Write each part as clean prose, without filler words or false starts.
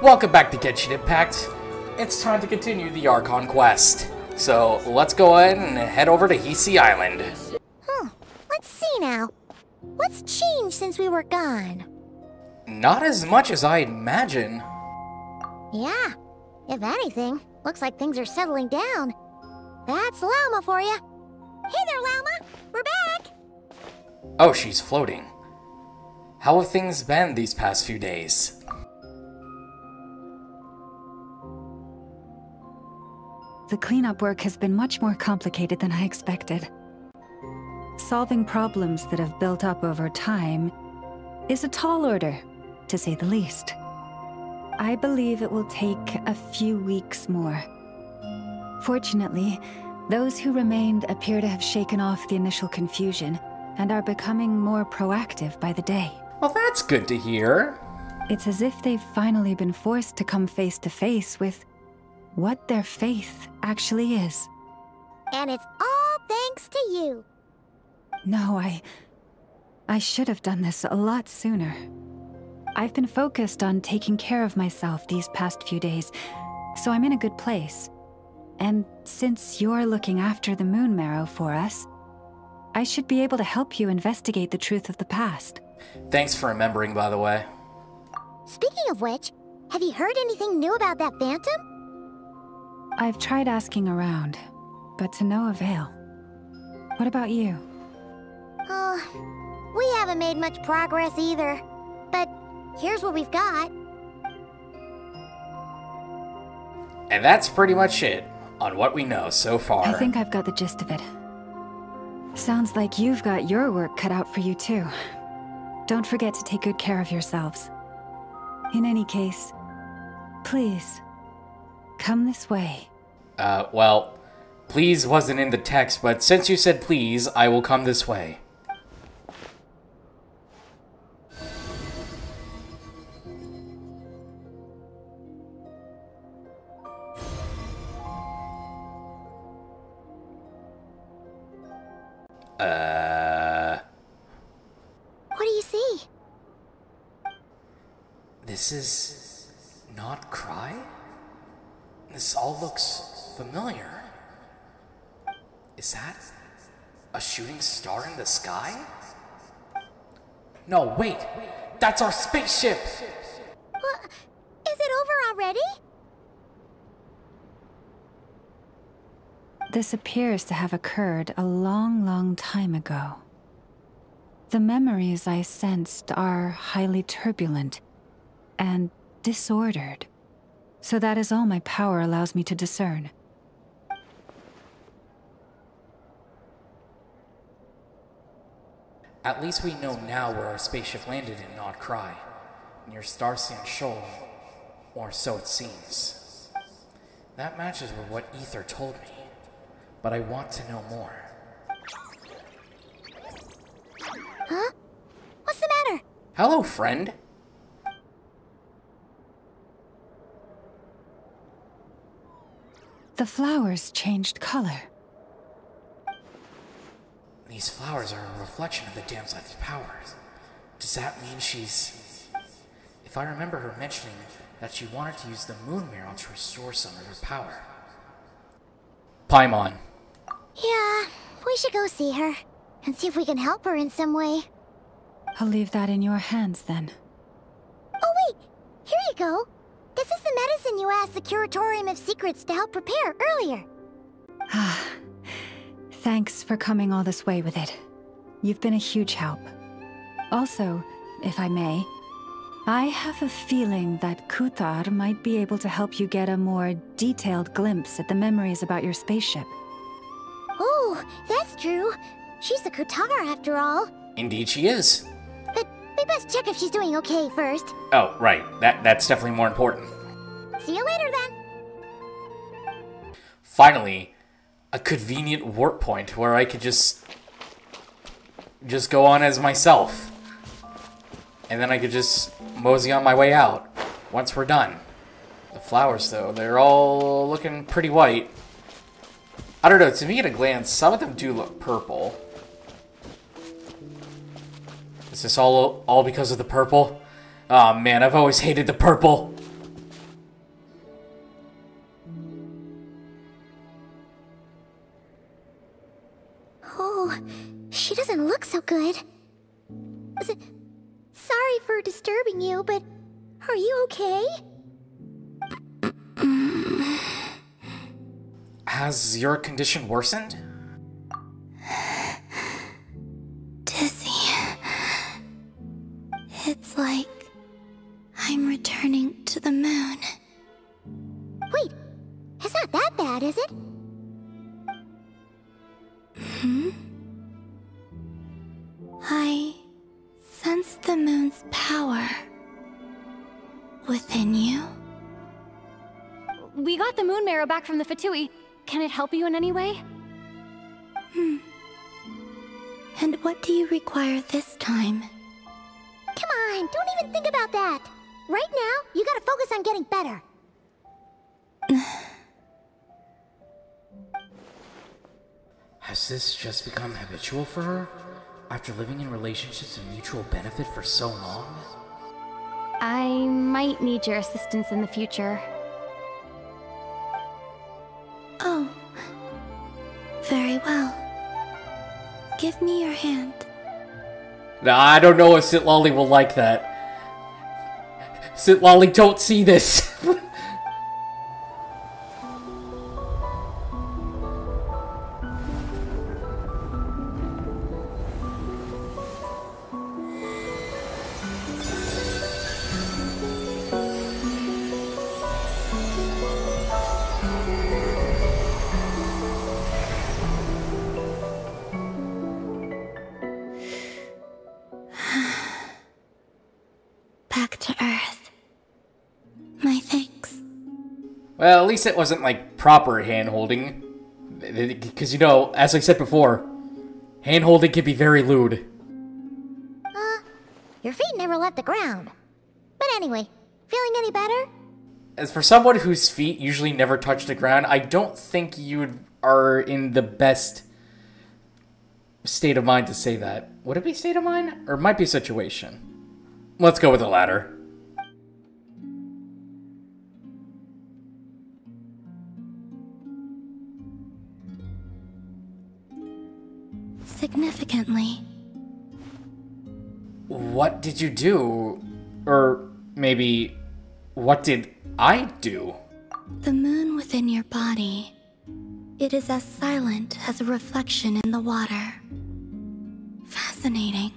Welcome back to Genshin Impact. It's time to continue the Archon quest. So let's go ahead and head over to Hisi Island. Let's see now. What's changed since we were gone? Not as much as I imagine. Yeah, if anything, looks like things are settling down. That's Llama for you. Hey there, Llama. We're back. Oh, she's floating. How have things been these past few days? The cleanup work has been much more complicated than I expected. Solving problems that have built up over time is a tall order, to say the least. I believe it will take a few weeks more. Fortunately, those who remained appear to have shaken off the initial confusion and are becoming more proactive by the day. Well, that's good to hear. It's as if they've finally been forced to come face to face with what their faith actually is. And it's all thanks to you. No, I should have done this a lot sooner. I've been focused on taking care of myself these past few days, so I'm in a good place. And since you're looking after the Moon Marrow for us, I should be able to help you investigate the truth of the past. Thanks for remembering, by the way. Speaking of which, have you heard anything new about that phantom? I've tried asking around, but to no avail. What about you? We haven't made much progress either. But here's what we've got. And that's pretty much it on what we know so far. I think I've got the gist of it. Sounds like you've got your work cut out for you too. Don't forget to take good care of yourselves. In any case, please, come this way. Well, please wasn't in the text, but since you said please, I will come this way. What do you see? This is Nod-Krai? This all looks familiar. Is that a shooting star in the sky? No, wait! That's our spaceship! What? Is it over already? This appears to have occurred a long, long time ago. The memories I sensed are highly turbulent and disordered. So that is all my power allows me to discern. At least we know now where our spaceship landed in Nod-Krai, near Star Sand Shoal, or so it seems. That matches with what Ether told me, but I want to know more. Huh? What's the matter? Hello, friend. The flowers changed color. These flowers are a reflection of the damsel's powers. Does that mean she's... If I remember her mentioning that she wanted to use the Moon Marrow to restore some of her power. Paimon. Yeah, we should go see her and see if we can help her in some way. I'll leave that in your hands then. Oh wait, here you go. This is the medicine you asked the Curatorium of Secrets to help prepare earlier. Ah, thanks for coming all this way with it. You've been a huge help. Also, if I may, I have a feeling that Kuthar might be able to help you get a more detailed glimpse at the memories about your spaceship. Oh, that's true. She's the Kuthar after all. Indeed she is. But we best check if she's doing okay first. Oh, right. That's definitely more important. See you later then. Finally, a convenient warp point where I could just go on as myself. And then I could just mosey on my way out once we're done. The flowers, though, they're all looking pretty white. I don't know, to me at a glance, some of them do look purple. Is this all because of the purple? Oh man, I've always hated the purple. doesn't look so good. Sorry for disturbing you, but are you okay? Has your condition worsened? Dizzy. It's like I'm returning to the moon. Wait, it's not that bad, is it? I sense the moon's power within you. We got the moon marrow back from the Fatui. Can it help you in any way? And what do you require this time? Come on, don't even think about that. Right now, you gotta focus on getting better. Has this just become habitual for her? After living in relationships of mutual benefit for so long? I might need your assistance in the future. Oh. Very well. Give me your hand. Nah, I don't know if Sitlolly will like that. Sitlolly, don't see this! Back to Earth. My thanks. Well, at least it wasn't, like, proper hand-holding. Because, you know, as I said before, hand-holding can be very lewd. Your feet never left the ground. But anyway, feeling any better? As for someone whose feet usually never touch the ground, I don't think you are in the best state of mind to say that. Would it be state of mind? Or it might be situation? Let's go with the latter. Significantly. What did you do? Or maybe, what did I do? The moon within your body. It is as silent as a reflection in the water. Fascinating.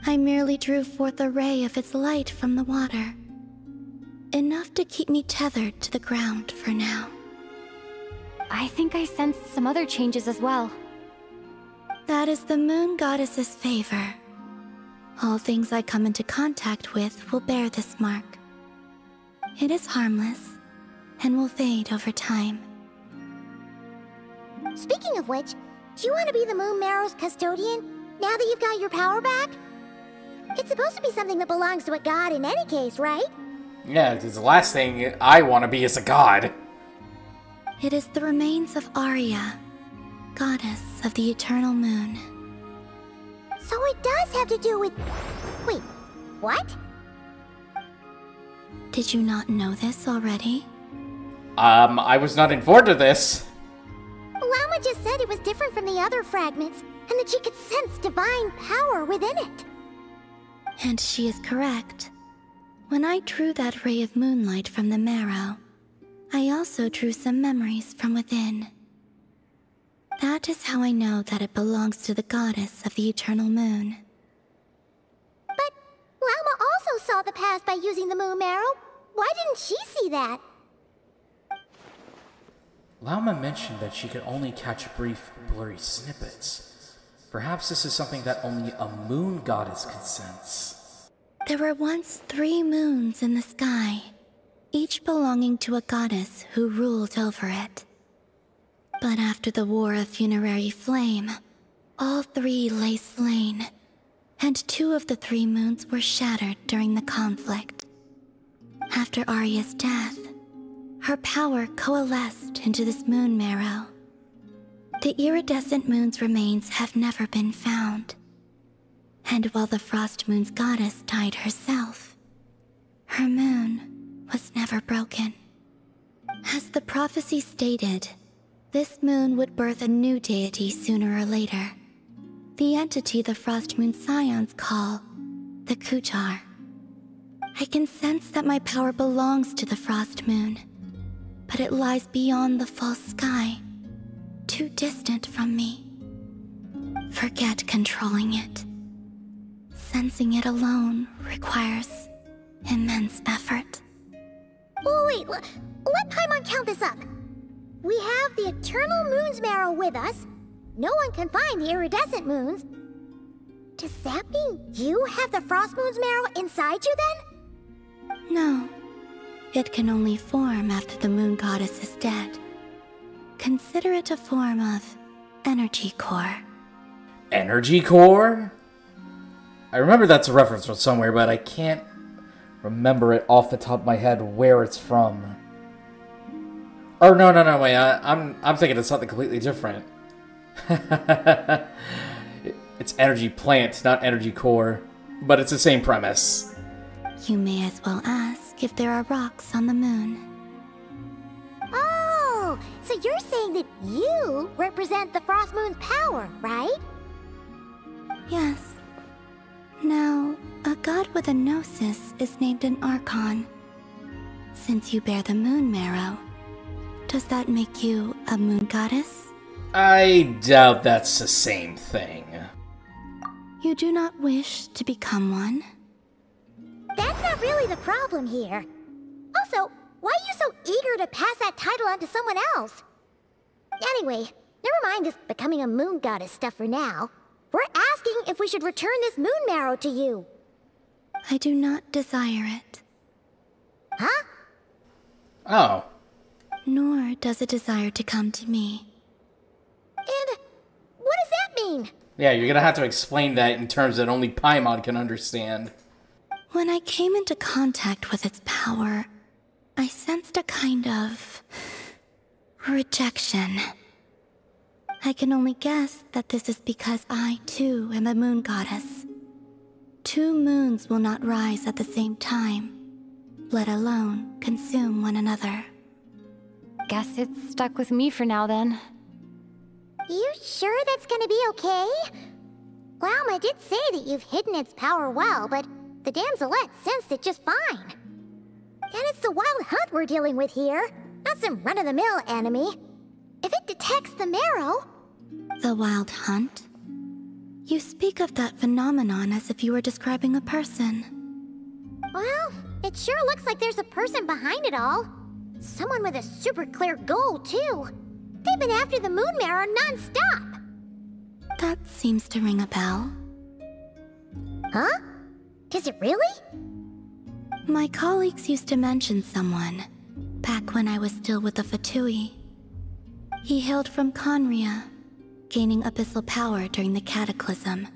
I merely drew forth a ray of its light from the water. Enough to keep me tethered to the ground for now. I think I sensed some other changes as well. That is the moon goddess's favor. All things I come into contact with will bear this mark. It is harmless, and will fade over time. Speaking of which, do you want to be the Moon Marrow's custodian, now that you've got your power back? It's supposed to be something that belongs to a god in any case, right? Yeah, because the last thing I want to be is a god. It is the remains of Arya, goddess of the eternal moon. So it does have to do with... Wait, what? Did you not know this already? I was not informed of this. Llama just said it was different from the other fragments, and that she could sense divine power within it. And she is correct. When I drew that ray of moonlight from the marrow, I also drew some memories from within. That is how I know that it belongs to the goddess of the eternal moon. But Llama also saw the past by using the moon marrow. Why didn't she see that? Lauma mentioned that she could only catch brief, blurry snippets. Perhaps this is something that only a moon goddess could sense. There were once 3 moons in the sky, each belonging to a goddess who ruled over it. But after the War of Funerary Flame, all 3 lay slain, and 2 of the 3 moons were shattered during the conflict. After Arya's death, her power coalesced into this moon marrow. The iridescent moon's remains have never been found. And while the Frost Moon's goddess died herself, her moon was never broken. As the prophecy stated, this moon would birth a new deity sooner or later. the entity the Frost Moon Scions call the Kuchar. I can sense that my power belongs to the Frost Moon, but it lies beyond the false sky, too distant from me. Forget controlling it. Sensing it alone requires immense effort. Oh, wait, let Paimon count this up. We have the Eternal Moon's Marrow with us. No one can find the iridescent moons. Does that mean you have the Frost Moon's Marrow inside you then? No. It can only form after the Moon Goddess is dead. Consider it a form of energy core. Energy core? I remember that's a reference from somewhere, but I can't remember it off the top of my head where it's from. Oh, no, wait, I'm thinking of something completely different. It's energy plant, not energy core, but it's the same premise. You may as well ask if there are rocks on the moon. Oh, so you're saying that you represent the Frost Moon's power, right? Yes. Now, a god with a gnosis is named an Archon. Since you bear the moon marrow, does that make you a moon goddess? I doubt that's the same thing. You do not wish to become one? That's not really the problem here. Also, why are you so eager to pass that title on to someone else? Anyway, never mind this becoming a moon goddess stuff for now. We're asking if we should return this moon marrow to you. I do not desire it. Huh? Oh. Nor does it desire to come to me. And what does that mean? Yeah, you're gonna have to explain that in terms that only Paimon can understand. When I came into contact with its power, I sensed a kind of rejection. I can only guess that this is because I, too, am a moon goddess. Two moons will not rise at the same time, let alone consume one another. Guess it's stuck with me for now then. You sure that's gonna be okay? Glauma did say that you've hidden its power well, but the damselette sensed it just fine. And it's the wild hunt we're dealing with here, not some run-of-the-mill enemy. If it detects the marrow... The wild hunt? You speak of that phenomenon as if you were describing a person. Well, it sure looks like there's a person behind it all. Someone with a super clear goal, too. They've been after the moon marrow non-stop. That seems to ring a bell. Huh? Does it really? My colleagues used to mention someone, back when I was still with the Fatui. He hailed from Conria, gaining abyssal power during the Cataclysm,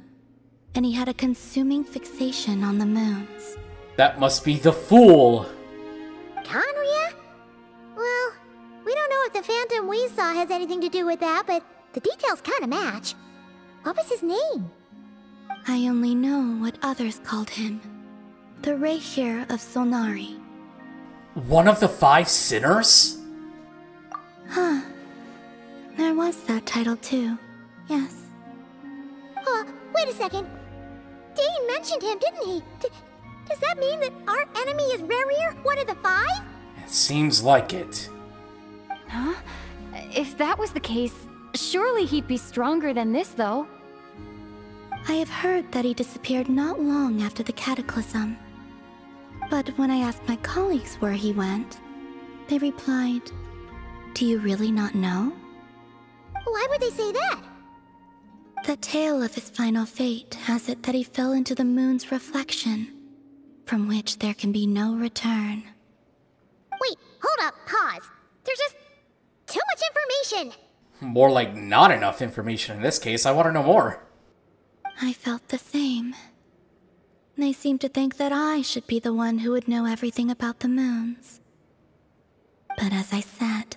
and he had a consuming fixation on the moons. That must be the Fool! Conria? Well, we don't know if the phantom we saw has anything to do with that, but the details kinda match. What was his name? I only know what others called him. The Reihir of Solnari. One of the 5 sinners? Huh. There was that title too, yes. Wait a second. Dane mentioned him, didn't he? Does that mean that our enemy is Rerir, one of the 5? It seems like it. Huh? If that was the case, surely he'd be stronger than this, though. I have heard that he disappeared not long after the Cataclysm. But when I asked my colleagues where he went, they replied, "Do you really not know?" Why would they say that? The tale of his final fate has it that he fell into the moon's reflection, from which there can be no return. Wait, hold up, pause. There's just too much information. More like not enough information in this case. I want to know more. I felt the same. They seemed to think that I should be the one who would know everything about the moons. But as I said,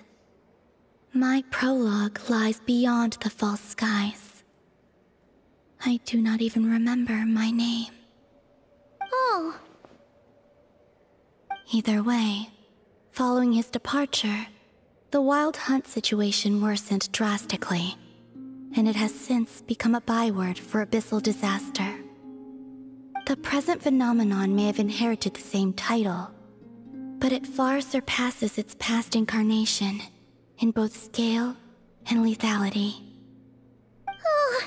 my prologue lies beyond the false skies. I do not even remember my name. Oh. Either way, following his departure, the wild hunt situation worsened drastically. and it has since become a byword for abyssal disaster. The present phenomenon may have inherited the same title, but it far surpasses its past incarnation in both scale and lethality. Oh,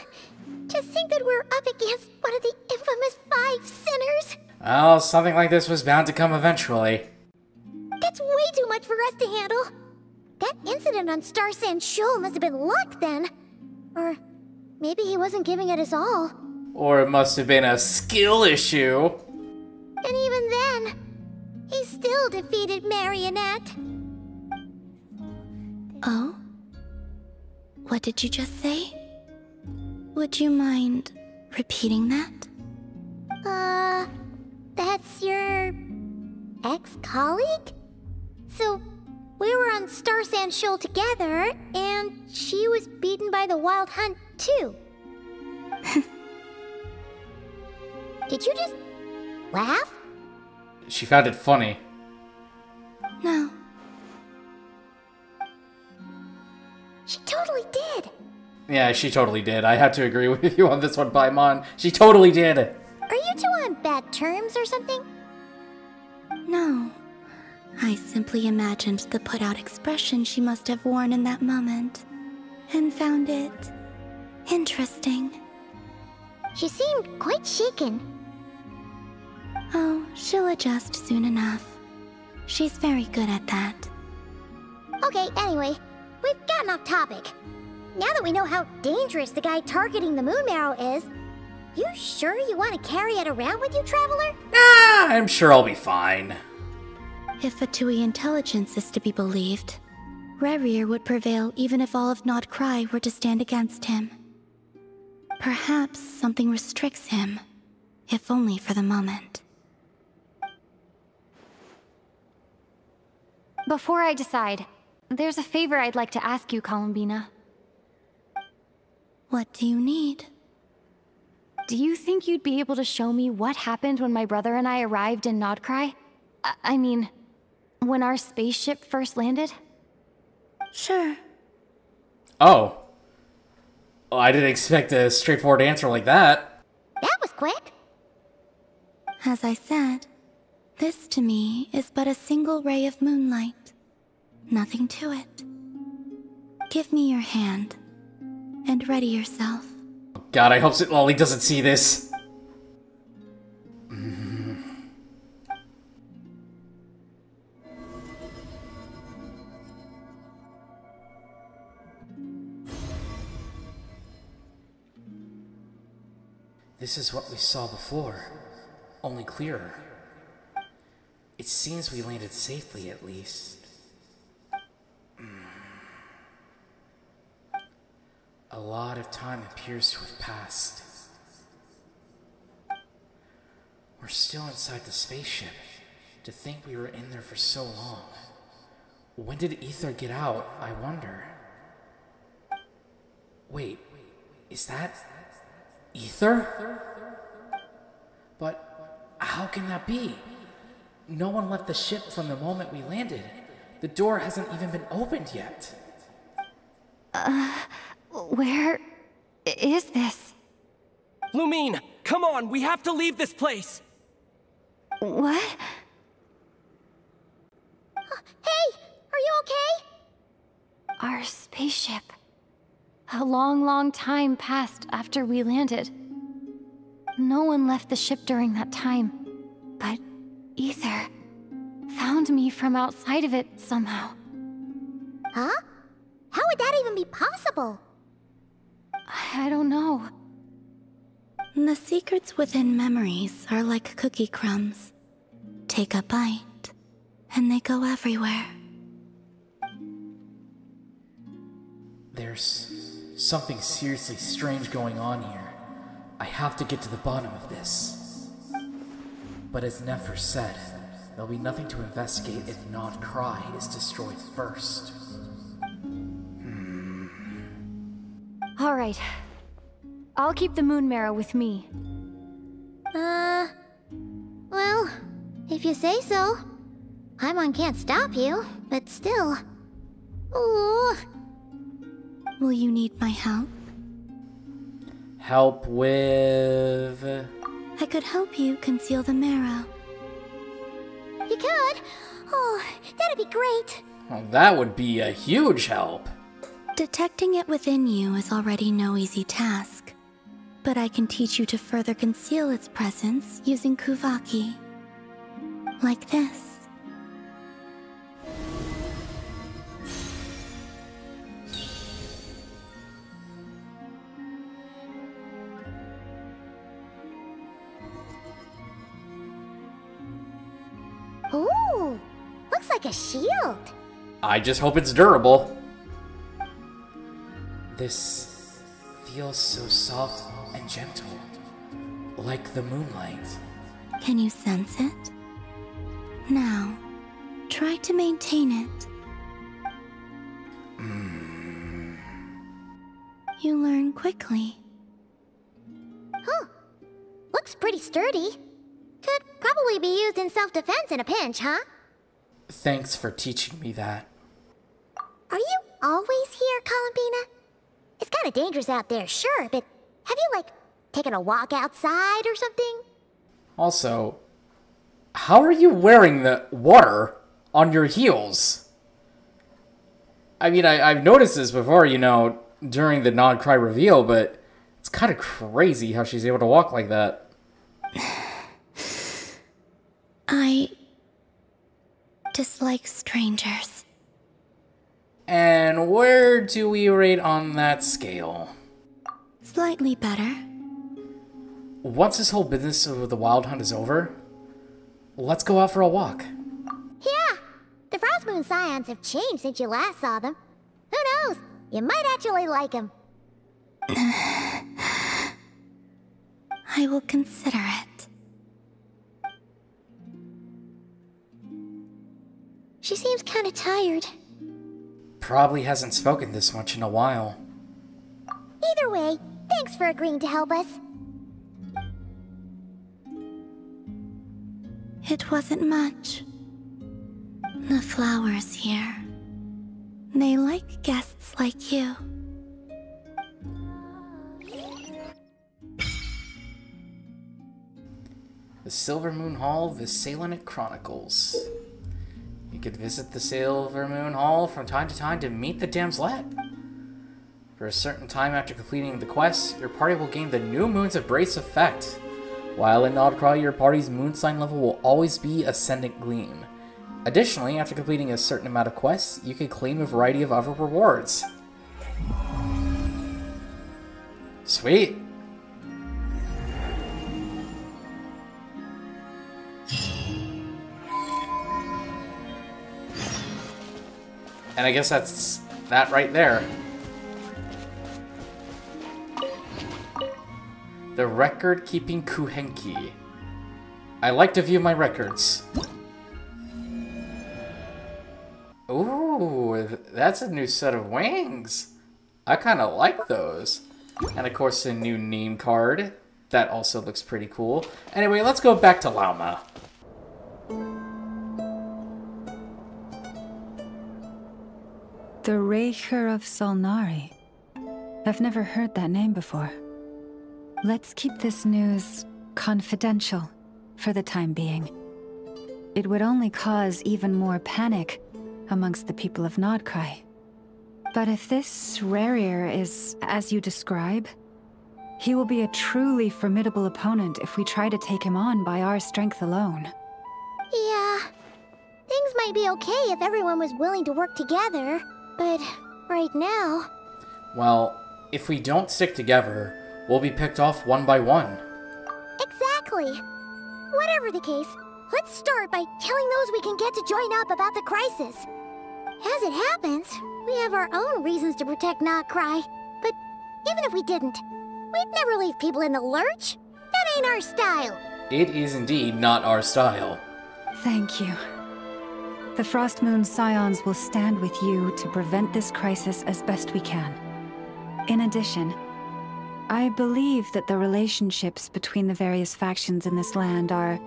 to think that we're up against one of the infamous 5 sinners! Well, something like this was bound to come eventually. That's way too much for us to handle. That incident on Star Sand Shoal must have been luck then. Or maybe he wasn't giving it his all. Or it must have been a skill issue. And even then, he still defeated Marionette. Oh? What did you just say? Would you mind repeating that? That's your ex-colleague? So, we were on Star Sand Shoal together, and she was beaten by the Wild Hunt too. Did you just laugh? She found it funny. No. She totally did. Yeah, she totally did. I have to agree with you on this one, Paimon. She totally did. Are you two on bad terms or something? No. I simply imagined the put-out expression she must have worn in that moment, and found it interesting. She seemed quite shaken. Oh, she'll adjust soon enough. She's very good at that. Okay, anyway, we've gotten off topic. Now that we know how dangerous the guy targeting the Moon Marrow is, you sure you want to carry it around with you, Traveler? Ah, I'm sure I'll be fine. If Fatui intelligence is to be believed, Rerir would prevail even if all of Nod-Krai were to stand against him. Perhaps something restricts him, if only for the moment. Before I decide, there's a favor I'd like to ask you, Columbina. What do you need? Do you think you'd be able to show me what happened when my brother and I arrived in Nod-Krai? I mean, when our spaceship first landed? Sure. Oh. Well, I didn't expect a straightforward answer like that. That was quick. As I said, this to me is but a single ray of moonlight. Nothing to it. Give me your hand, and ready yourself. God, I hope Lolly doesn't see this. This is what we saw before, only clearer. It seems we landed safely, at least. A lot of time appears to have passed. We're still inside the spaceship. To think we were in there for so long. When did Ether get out, I wonder? Wait, is that Ether? But how can that be? No one left the ship from the moment we landed. The door hasn't even been opened yet. Where is this? Lumine, come on, we have to leave this place! What? Hey, are you okay? Our spaceship. A long, long time passed after we landed. No one left the ship during that time, but Ether found me from outside of it somehow. Huh? How would that even be possible? I don't know. The secrets within memories are like cookie crumbs. Take a bite, and they go everywhere. There's something seriously strange going on here. I have to get to the bottom of this. But as Nefer said, there'll be nothing to investigate if Nod-Krai is destroyed first. All right. I'll keep the Moon Marrow with me. Well, if you say so. Paimon can't stop you, but still. Ooh. Will you need my help? Help with... I could help you conceal the marrow. You could? Oh, that'd be great. Well, that would be a huge help. Detecting it within you is already no easy task, but I can teach you to further conceal its presence using Kuvaki. Like this. Ooh, looks like a shield. I just hope it's durable. This feels so soft and gentle, like the moonlight. Can you sense it? Now, try to maintain it. You learn quickly. Huh. Looks pretty sturdy. Could probably be used in self-defense in a pinch, huh? Thanks for teaching me that. Are you always here, Columbina? It's kind of dangerous out there, sure, but have you, like, taken a walk outside or something? Also, how are you wearing the water on your heels? I mean, I've noticed this before, you know, during the Nod-Krai reveal, but it's kind of crazy how she's able to walk like that. I dislike strangers. And where do we rate on that scale? Slightly better. Once this whole business of the Wild Hunt is over, let's go out for a walk. Yeah, the Frost Moon Scions have changed since you last saw them. Who knows? You might actually like them. I will consider it. She seems kind of tired. Probably hasn't spoken this much in a while. Either way, thanks for agreeing to help us. It wasn't much. The flowers here. They like guests like you. The Silver Moon Hall Visalinate Chronicles. You could visit the Silver Moon Hall from time to time to meet the damselette. For a certain time after completing the quest, your party will gain the New Moon's Embrace effect. While in Nod-Krai, your party's moon sign level will always be Ascendant Gleam. Additionally, after completing a certain amount of quests, you can claim a variety of other rewards. Sweet! And I guess that's that right there. The record-keeping Kuhenki. I like to view my records. Ooh, that's a new set of wings. I kind of like those. And of course, a new name card. That also looks pretty cool. Anyway, let's go back to Lauma. The Reicher of Solnari. I've never heard that name before. Let's keep this news confidential for the time being. It would only cause even more panic amongst the people of Nod-Krai. But if this Reicher is as you describe, he will be a truly formidable opponent if we try to take him on by our strength alone. Yeah, things might be okay if everyone was willing to work together, but right now... Well, if we don't stick together, we'll be picked off one by one. Exactly. Whatever the case, let's start by telling those we can get to join up about the crisis. As it happens, we have our own reasons to protect Nod-Krai, but even if we didn't, we'd never leave people in the lurch. That ain't our style. It is indeed not our style. Thank you. The Frost Moon Scions will stand with you to prevent this crisis as best we can. In addition, I believe that the relationships between the various factions in this land are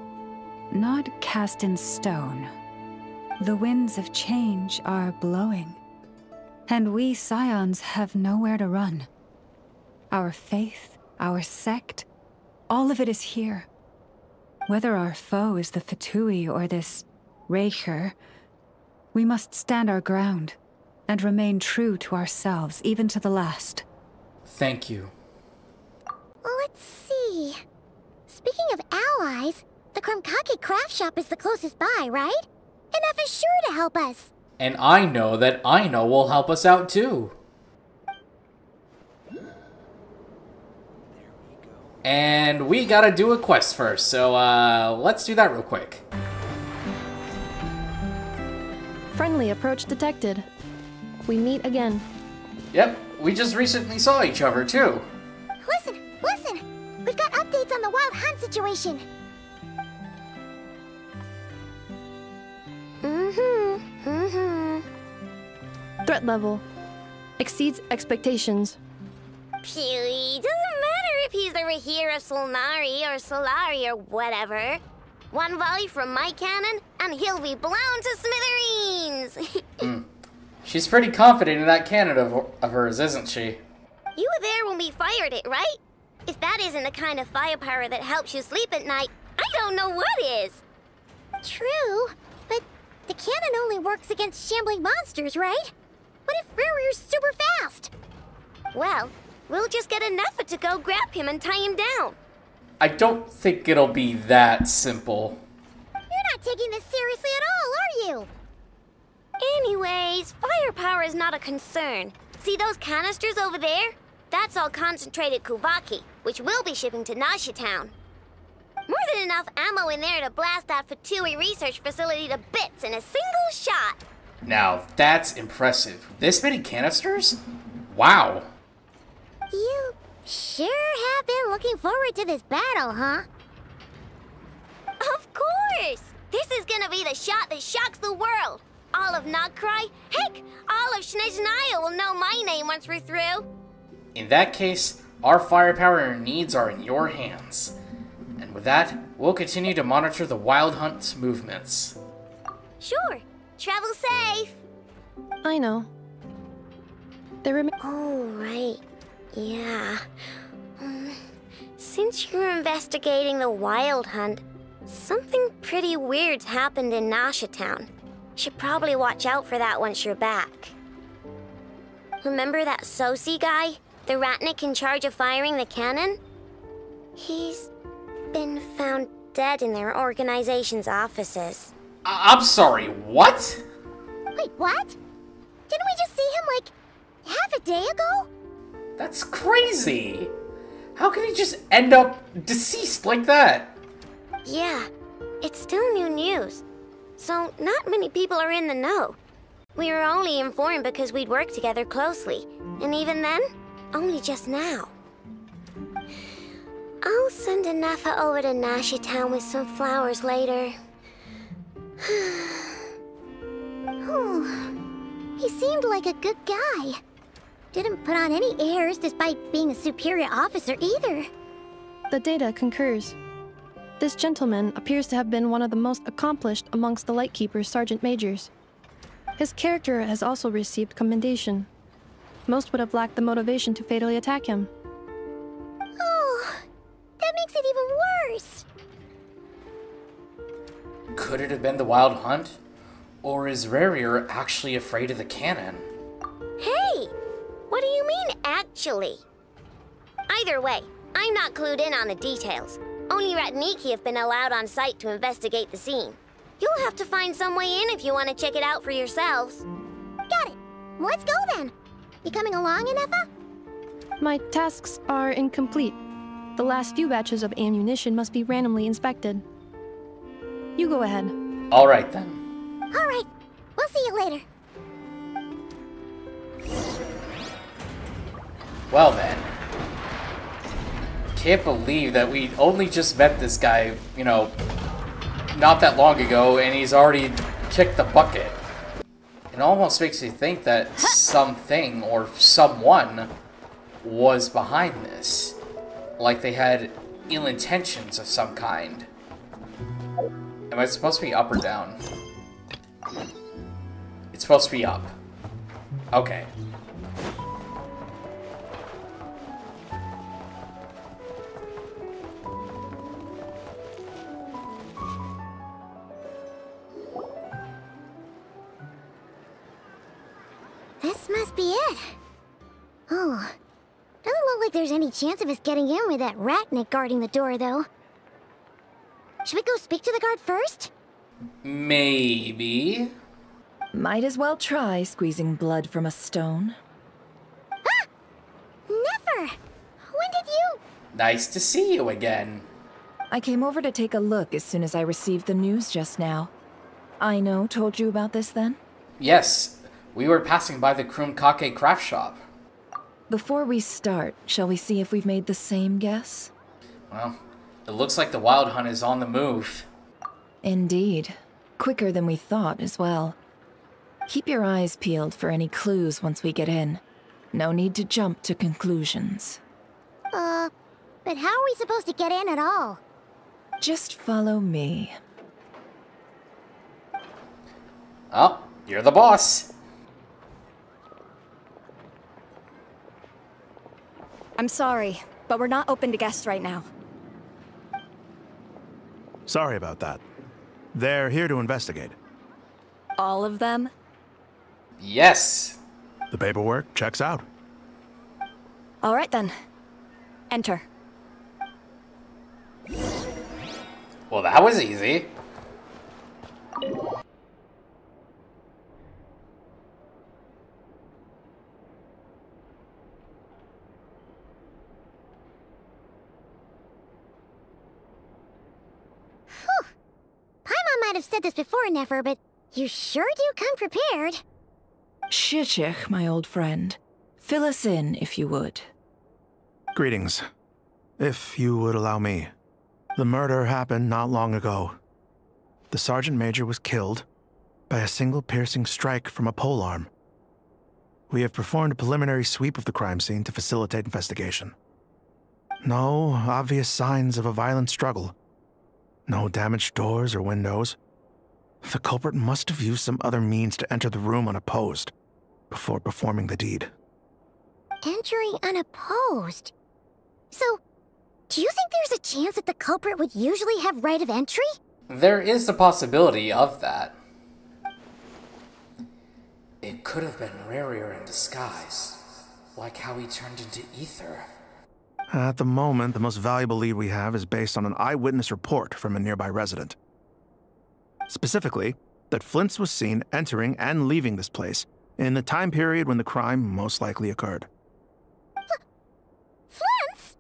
not cast in stone. The winds of change are blowing, and we Scions have nowhere to run. Our faith our sect, all of it is here. Whether our foe is the Fatui or this Raker, we must stand our ground and remain true to ourselves, even to the last. Thank you. Well, let's see. Speaking of allies, the Krumkake craft shop is the closest by, right? And F is sure to help us. And I know that Aino will help us out too. And we gotta do a quest first, so let's do that real quick. Friendly approach detected. We meet again. Yep, we just recently saw each other too. Listen! We've got updates on the Wild Hunt situation. Threat level exceeds expectations. Pewy, doesn't matter if he's the Rahira Solnari or Solari or whatever. One volley from my cannon, and he'll be blown to smithereens! She's pretty confident in that cannon of hers, isn't she? You were there when we fired it, right? If that isn't the kind of firepower that helps you sleep at night, I don't know what is! True, but the cannon only works against shambling monsters, right? What if Riri's super fast? Well, we'll just get an effort to go grab him and tie him down. I don't think it'll be that simple. You're not taking this seriously at all, are you? Anyways, firepower is not a concern. See those canisters over there? That's all concentrated Kuvaki, which we'll be shipping to Nasha Town. More than enough ammo in there to blast that Fatui research facility to bits in a single shot. Now, that's impressive. This many canisters? Wow. You sure have been looking forward to this battle, huh? Of course! This is gonna be the shot that shocks the world. All of Nod-Krai, heck, all of Snezhnaya will know my name once we're through. In that case, our firepower and needs are in your hands. And with that, we'll continue to monitor the Wild Hunt's movements. Sure. Travel safe. I know. Oh, right. Yeah. Since you're investigating the Wild Hunt, something pretty weird's happened in Nasha Town. Should probably watch out for that once you're back. Remember that Sosi guy? The Ratnik in charge of firing the cannon? He's been found dead in their organization's offices. I'm sorry, what? Wait, what? Didn't we just see him, like, half a day ago? That's crazy. How can he just end up deceased like that? Yeah, it's still new news. So, not many people are in the know. We were only informed because we'd worked together closely. And even then, only just now. I'll send Anafa over to Nasha Town with some flowers later. He seemed like a good guy. Didn't put on any airs despite being a superior officer either. The data concurs. This gentleman appears to have been one of the most accomplished amongst the Lightkeeper's Sergeant Majors. His character has also received commendation. Most would have lacked the motivation to fatally attack him. Oh, that makes it even worse. Could it have been the Wild Hunt? Or is Rarier actually afraid of the cannon? Hey! What do you mean, actually? Either way, I'm not clued in on the details. Only Ratniki have been allowed on site to investigate the scene. You'll have to find some way in if you want to check it out for yourselves. Got it. Let's go then. You coming along, Anefa? My tasks are incomplete. The last few batches of ammunition must be randomly inspected. You go ahead. All right, then. All right. We'll see you later. Well, then. Can't believe that we only just met this guy, you know, not that long ago, and he's already kicked the bucket. It almost makes you think that something or someone was behind this. Like they had ill intentions of some kind. Am I supposed to be up or down? It's supposed to be up. Okay. This must be it. Oh, doesn't look like there's any chance of us getting in with that ratnik guarding the door, though. Should we go speak to the guard first? Maybe. Might as well try squeezing blood from a stone. Ah! Never! When did you... Nice to see you again. I came over to take a look as soon as I received the news just now. Aino told you about this then? Yes, we were passing by the Krumkake craft shop. Before we start, shall we see if we've made the same guess? Well, it looks like the Wild Hunt is on the move. Indeed. Quicker than we thought as well. Keep your eyes peeled for any clues once we get in. No need to jump to conclusions. But how are we supposed to get in at all? Just follow me. Oh, you're the boss. I'm sorry, but we're not open to guests right now. Sorry about that. They're here to investigate. All of them? Yes. The paperwork checks out. All right then. Enter. Well, that was easy. Paimon might have said this before, Nefer, but you sure do come prepared. Shishich, my old friend. Fill us in, if you would. Greetings. If you would allow me. The murder happened not long ago. The Sergeant Major was killed by a single piercing strike from a polearm. We have performed a preliminary sweep of the crime scene to facilitate investigation. No obvious signs of a violent struggle. No damaged doors or windows. The culprit must have used some other means to enter the room unopposed before performing the deed. Entering unopposed? So, do you think there's a chance that the culprit would usually have right of entry? There is the possibility of that. It could have been Rarier in disguise, like how he turned into ether. At the moment, the most valuable lead we have is based on an eyewitness report from a nearby resident. Specifically, that Flins was seen entering and leaving this place in the time period when the crime most likely occurred. Flins?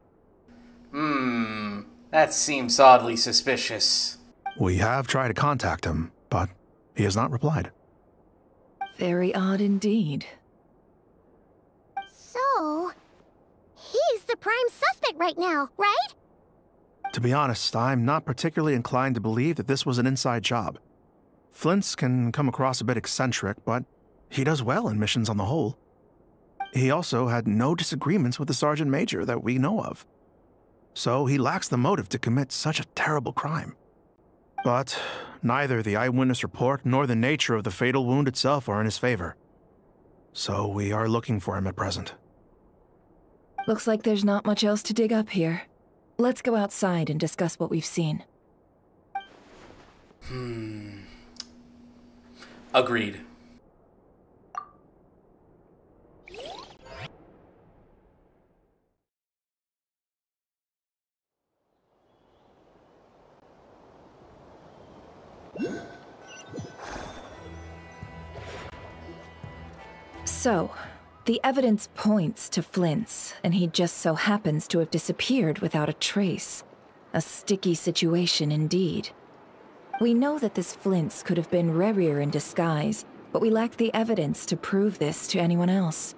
That seems oddly suspicious. We have tried to contact him, but he has not replied. Very odd indeed. So, he's the prime suspect right now, right? To be honest, I'm not particularly inclined to believe that this was an inside job. Flins can come across a bit eccentric, but he does well in missions on the whole. He also had no disagreements with the Sergeant Major that we know of. So he lacks the motive to commit such a terrible crime. But neither the eyewitness report nor the nature of the fatal wound itself are in his favor. So we are looking for him at present. Looks like there's not much else to dig up here. Let's go outside and discuss what we've seen. Agreed. So, the evidence points to Flins, and he just so happens to have disappeared without a trace. A sticky situation indeed. We know that this Flins could have been Rarier in disguise, but we lack the evidence to prove this to anyone else.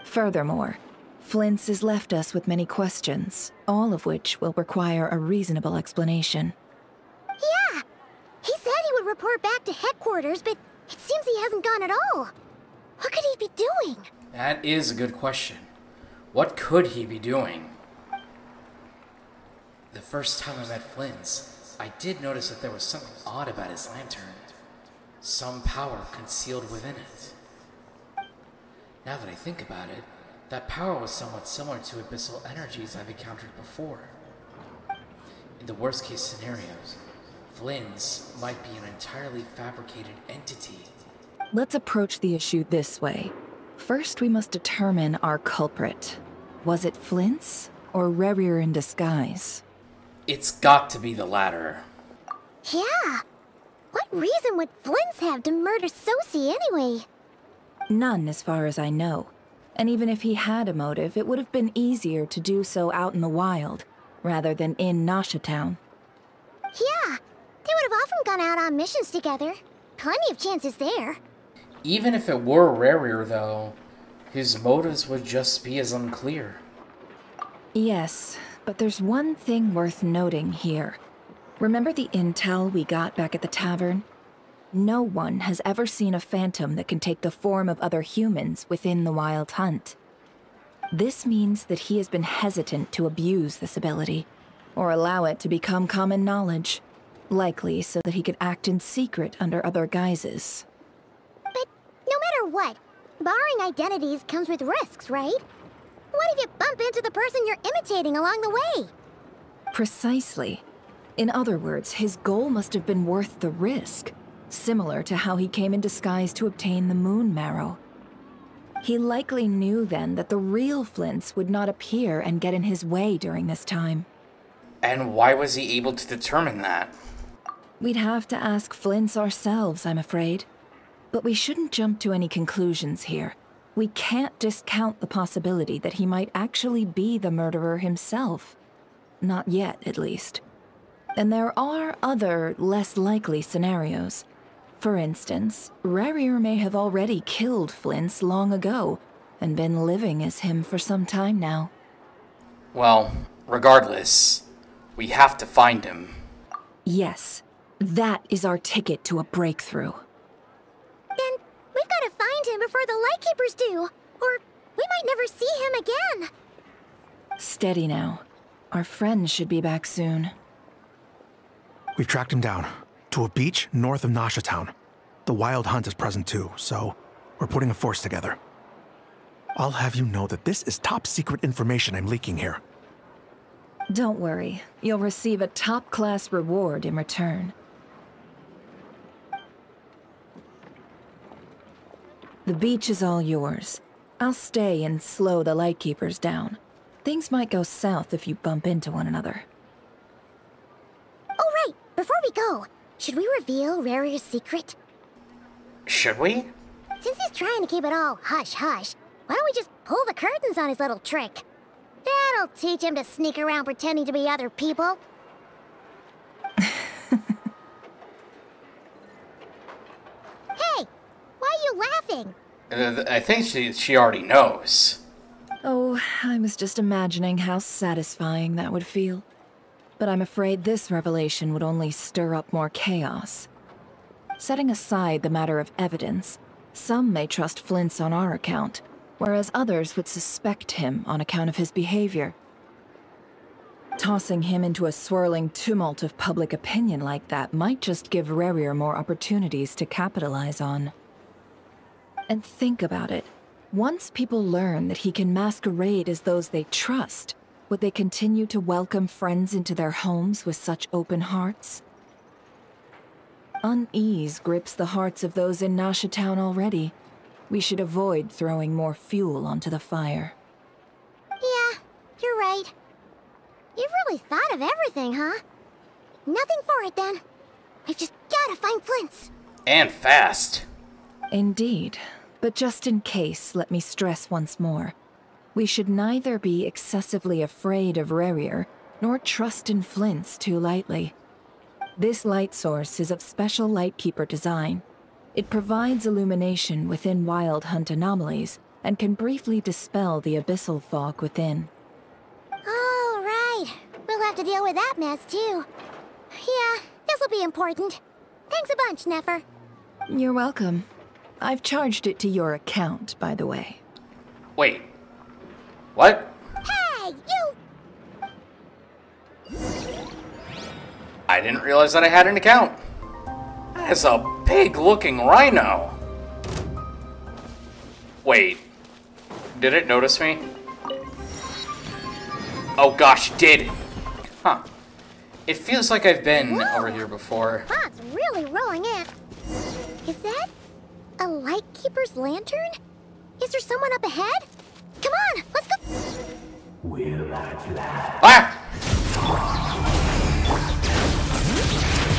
Furthermore, Flins has left us with many questions, all of which will require a reasonable explanation. Yeah! He said he would report back to headquarters, but it seems he hasn't gone at all. What could he be doing? That is a good question. What could he be doing? The first time I met Flins, I did notice that there was something odd about his lantern. Some power concealed within it. Now that I think about it, that power was somewhat similar to abyssal energies I've encountered before. In the worst case scenarios, Flins might be an entirely fabricated entity. Let's approach the issue this way. first we must determine our culprit. Was it Flins or Rerir in disguise? It's got to be the latter. Yeah. What reason would Flins have to murder Sosie anyway? None, as far as I know. And even if he had a motive, it would have been easier to do so out in the wild, rather than in Nasha Town. Yeah, they would have often gone out on missions together. Plenty of chances there. Even if it were Rerir, though, his motives would just be as unclear. Yes, but there's one thing worth noting here. Remember the intel we got back at the tavern? No one has ever seen a phantom that can take the form of other humans within the Wild Hunt. This means that he has been hesitant to abuse this ability, or allow it to become common knowledge, likely so that he could act in secret under other guises. But no matter what, borrowing identities comes with risks, right? What if you bump into the person you're imitating along the way? Precisely. In other words, his goal must have been worth the risk, similar to how he came in disguise to obtain the moon marrow. He likely knew then that the real Flins would not appear and get in his way during this time. And why was he able to determine that? We'd have to ask Flins ourselves, I'm afraid. But we shouldn't jump to any conclusions here. We can't discount the possibility that he might actually be the murderer himself. Not yet, at least. And there are other, less likely scenarios. For instance, Rerir may have already killed Flins long ago, and been living as him for some time now. Well, regardless, we have to find him. Yes, that is our ticket to a breakthrough. Then we've got to find him before the Lightkeepers do, or we might never see him again. Steady now. Our friend should be back soon. We've tracked him down to a beach north of Nasha Town. The Wild Hunt is present too, so we're putting a force together. I'll have you know that this is top secret information I'm leaking here. Don't worry, you'll receive a top-class reward in return. The beach is all yours. I'll stay and slow the Lightkeepers down. Things might go south if you bump into one another. Oh right, before we go, should we reveal Rerir's secret? Should we? Since he's trying to keep it all hush-hush, why don't we just pull the curtains on his little trick? That'll teach him to sneak around pretending to be other people. Hey, why are you laughing? I think she already knows. Oh, I was just imagining how satisfying that would feel. But I'm afraid this revelation would only stir up more chaos. Setting aside the matter of evidence, some may trust Flint's on our account, whereas others would suspect him on account of his behavior. Tossing him into a swirling tumult of public opinion like that might just give Rerir more opportunities to capitalize on. And think about it. Once people learn that he can masquerade as those they trust, would they continue to welcome friends into their homes with such open hearts? Unease grips the hearts of those in Nasha Town already. We should avoid throwing more fuel onto the fire. Yeah, you're right. You've really thought of everything, huh? Nothing for it then. We've just gotta find Flint's. And fast. Indeed. But just in case, let me stress once more. We should neither be excessively afraid of Rerir, nor trust in Flint's too lightly. This light source is of special Lightkeeper design. It provides illumination within Wild Hunt anomalies, and can briefly dispel the abyssal fog within. Oh, right. We'll have to deal with that mess, too. Yeah, this'll be important. Thanks a bunch, Nefer. You're welcome. I've charged it to your account, by the way. Wait. What? Hey, you! I didn't realize that I had an account. That's a big-looking rhino. Wait. Did it notice me? Oh gosh, it did. Huh. It feels like I've been over here before. Fog's really rolling in. Is that a Lightkeeper's lantern? Is there someone up ahead? Come on, let's go! Will at last. Ah!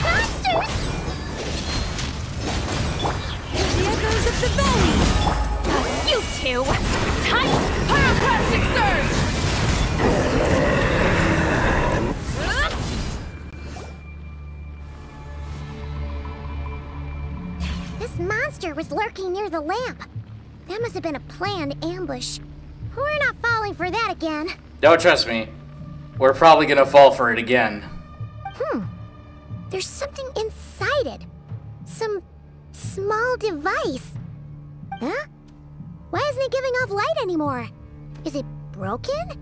Monsters! The echoes of the valley! You two! Tight pyroclastic surge! This monster was lurking near the lamp. That must have been a planned ambush. We're not falling for that again. Don't trust me. We're probably gonna fall for it again. There's something inside it. Some small device. Huh? Why isn't it giving off light anymore? Is it broken?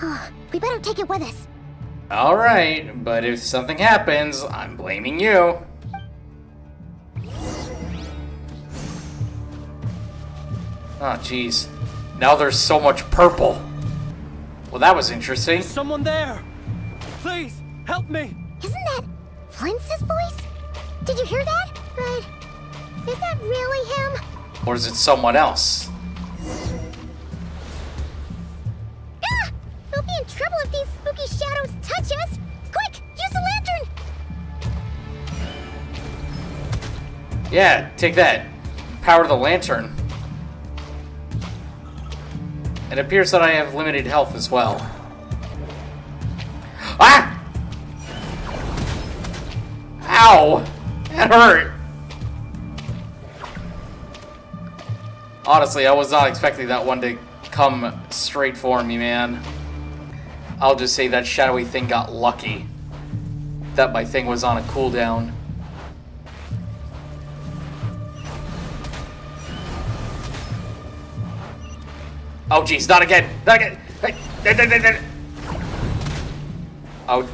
Oh, we better take it with us. Alright, but if something happens, I'm blaming you. Oh, jeez. Now there's so much purple. Well, that was interesting. Someone there! Please, help me! Isn't that Flins' voice? Did you hear that? But is that really him? Or is it someone else? Ah! We'll be in trouble if these spooky shadows touch us! Quick, use the lantern! Yeah, take that. Power the lantern. It appears that I have limited health as well. Ah! Ow! That hurt! Honestly, I was not expecting that one to come straight for me, man. I'll just say that shadowy thing got lucky. That my thing was on a cooldown. Oh jeez, not again! Not again! Oh,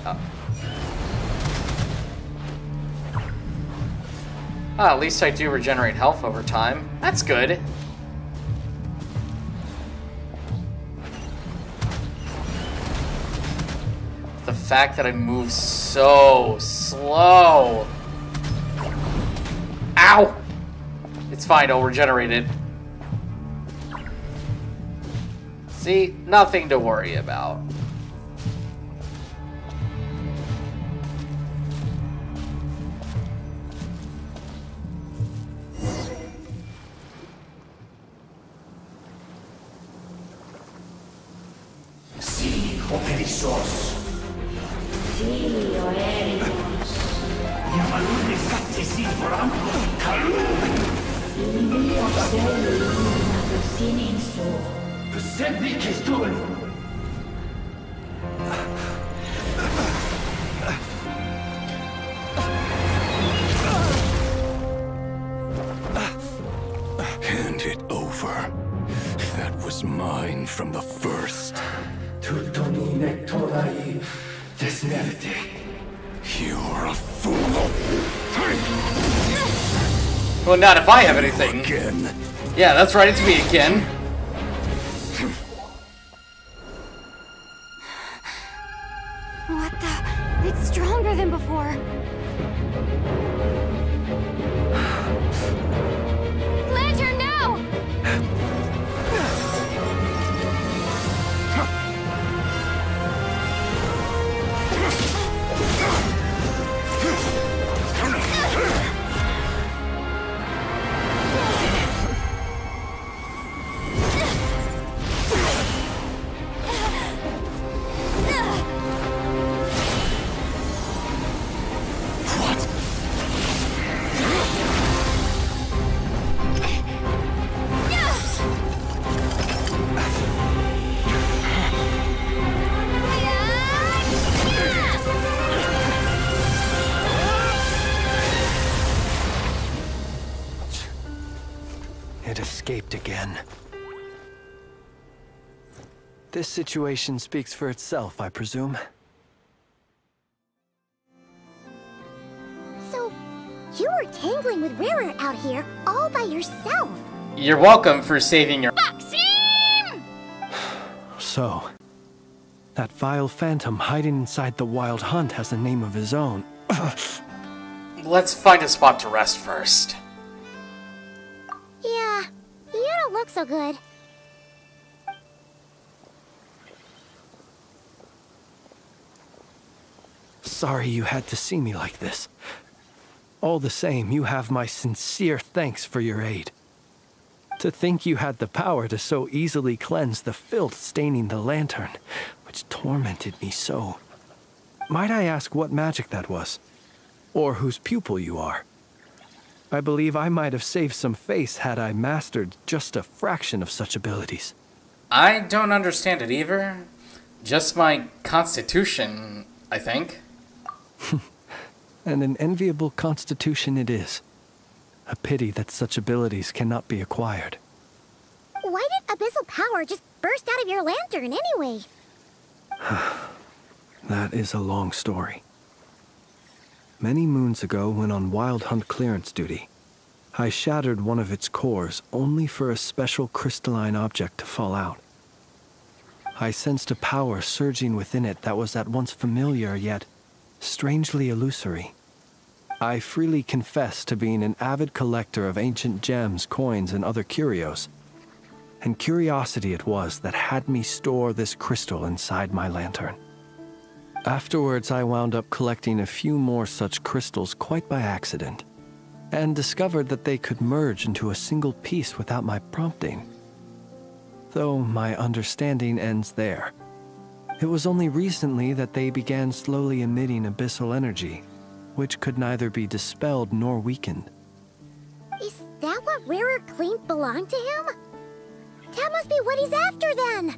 at least I do regenerate health over time. That's good. The fact that I move so slow. Ow! It's fine, I'll regenerate it. See, nothing to worry about. Si, operissos. Si, oerios. Yamalune katsisi forampo kalu. Ilio selu iluna sininso. Persevi kestul. Hand it over. That was mine from the first. Tutoni nektorai desmerte. You're a fool. Well, not if I have anything. Again. Yeah, that's right, it's me again. What the? It's stronger than before. Lantern, now! It escaped again. This situation speaks for itself, I presume. So, you were tangling with Rara out here all by yourself. You're welcome for saving your— Maxime! So, that vile phantom hiding inside the Wild Hunt has a name of his own. Let's find a spot to rest first. Yeah, you don't look so good. Sorry you had to see me like this. All the same, you have my sincere thanks for your aid. To think you had the power to so easily cleanse the filth staining the lantern, which tormented me so. Might I ask what magic that was? Or whose pupil you are? I believe I might have saved some face had I mastered just a fraction of such abilities. I don't understand it either. Just my constitution, I think. And an enviable constitution it is. A pity that such abilities cannot be acquired. Why did abyssal power just burst out of your lantern anyway? That is a long story. Many moons ago, when on wild hunt clearance duty, I shattered one of its cores only for a special crystalline object to fall out. I sensed a power surging within it that was at once familiar yet strangely illusory. I freely confess to being an avid collector of ancient gems, coins, and other curios, and curiosity it was that had me store this crystal inside my lantern. Afterwards, I wound up collecting a few more such crystals quite by accident, and discovered that they could merge into a single piece without my prompting. Though my understanding ends there. It was only recently that they began slowly emitting abyssal energy, which could neither be dispelled nor weakened. Is that what Rarer claimed belonged to him? That must be what he's after then!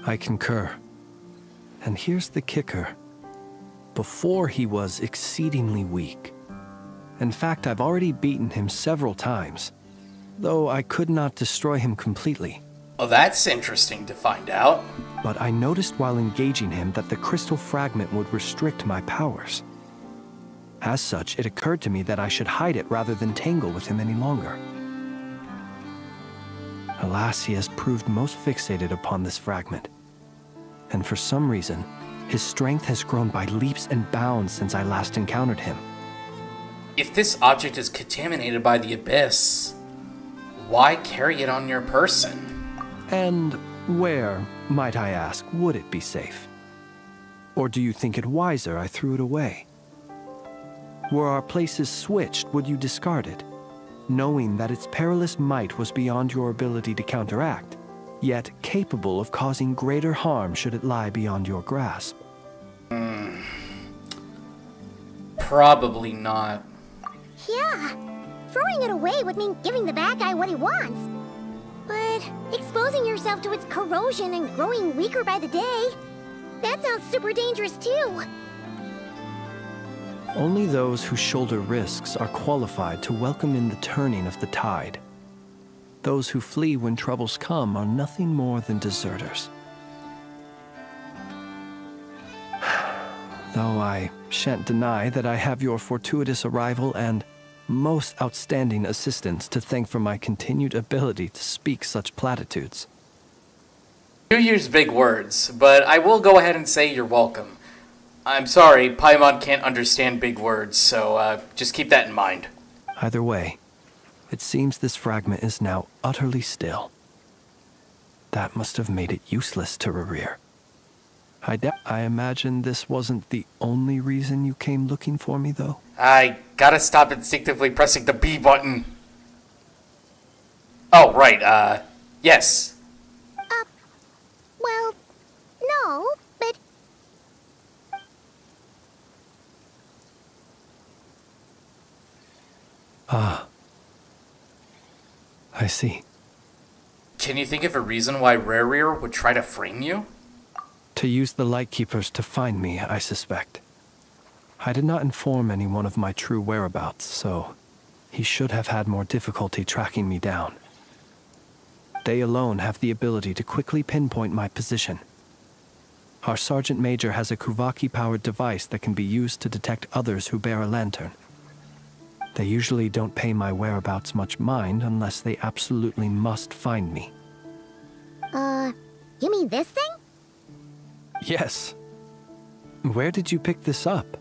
I concur. And here's the kicker. Before he was exceedingly weak. In fact, I've already beaten him several times, though I could not destroy him completely. Oh, that's interesting to find out. But I noticed while engaging him that the crystal fragment would restrict my powers. As such, it occurred to me that I should hide it rather than tangle with him any longer. Alas, he has proved most fixated upon this fragment. And for some reason, his strength has grown by leaps and bounds since I last encountered him. If this object is contaminated by the abyss, why carry it on your person? And where, might I ask, would it be safe? Or do you think it wiser I threw it away? Were our places switched, would you discard it, knowing that its perilous might was beyond your ability to counteract, yet capable of causing greater harm should it lie beyond your grasp? Probably not. Yeah, throwing it away would mean giving the bad guy what he wants. But exposing yourself to its corrosion and growing weaker by the day, that sounds super dangerous too. Only those who shoulder risks are qualified to welcome in the turning of the tide. Those who flee when troubles come are nothing more than deserters. Though I shan't deny that I have your fortuitous arrival and most outstanding assistance to thank for my continued ability to speak such platitudes. You use big words, but I will go ahead and say you're welcome. I'm sorry, Paimon can't understand big words, so just keep that in mind. Either way, it seems this fragment is now utterly still. That must have made it useless to Rarer. I imagine this wasn't the only reason you came looking for me, though? I gotta stop instinctively pressing the B button. Oh, right, yes. Well, no, but... Ah. I see. Can you think of a reason why Rarer would try to frame you? To use the Lightkeepers to find me, I suspect. I did not inform anyone of my true whereabouts, so he should have had more difficulty tracking me down. They alone have the ability to quickly pinpoint my position. Our Sergeant Major has a Kuvaki-powered device that can be used to detect others who bear a lantern. They usually don't pay my whereabouts much mind unless they absolutely must find me. You mean this thing? Yes. Where did you pick this up?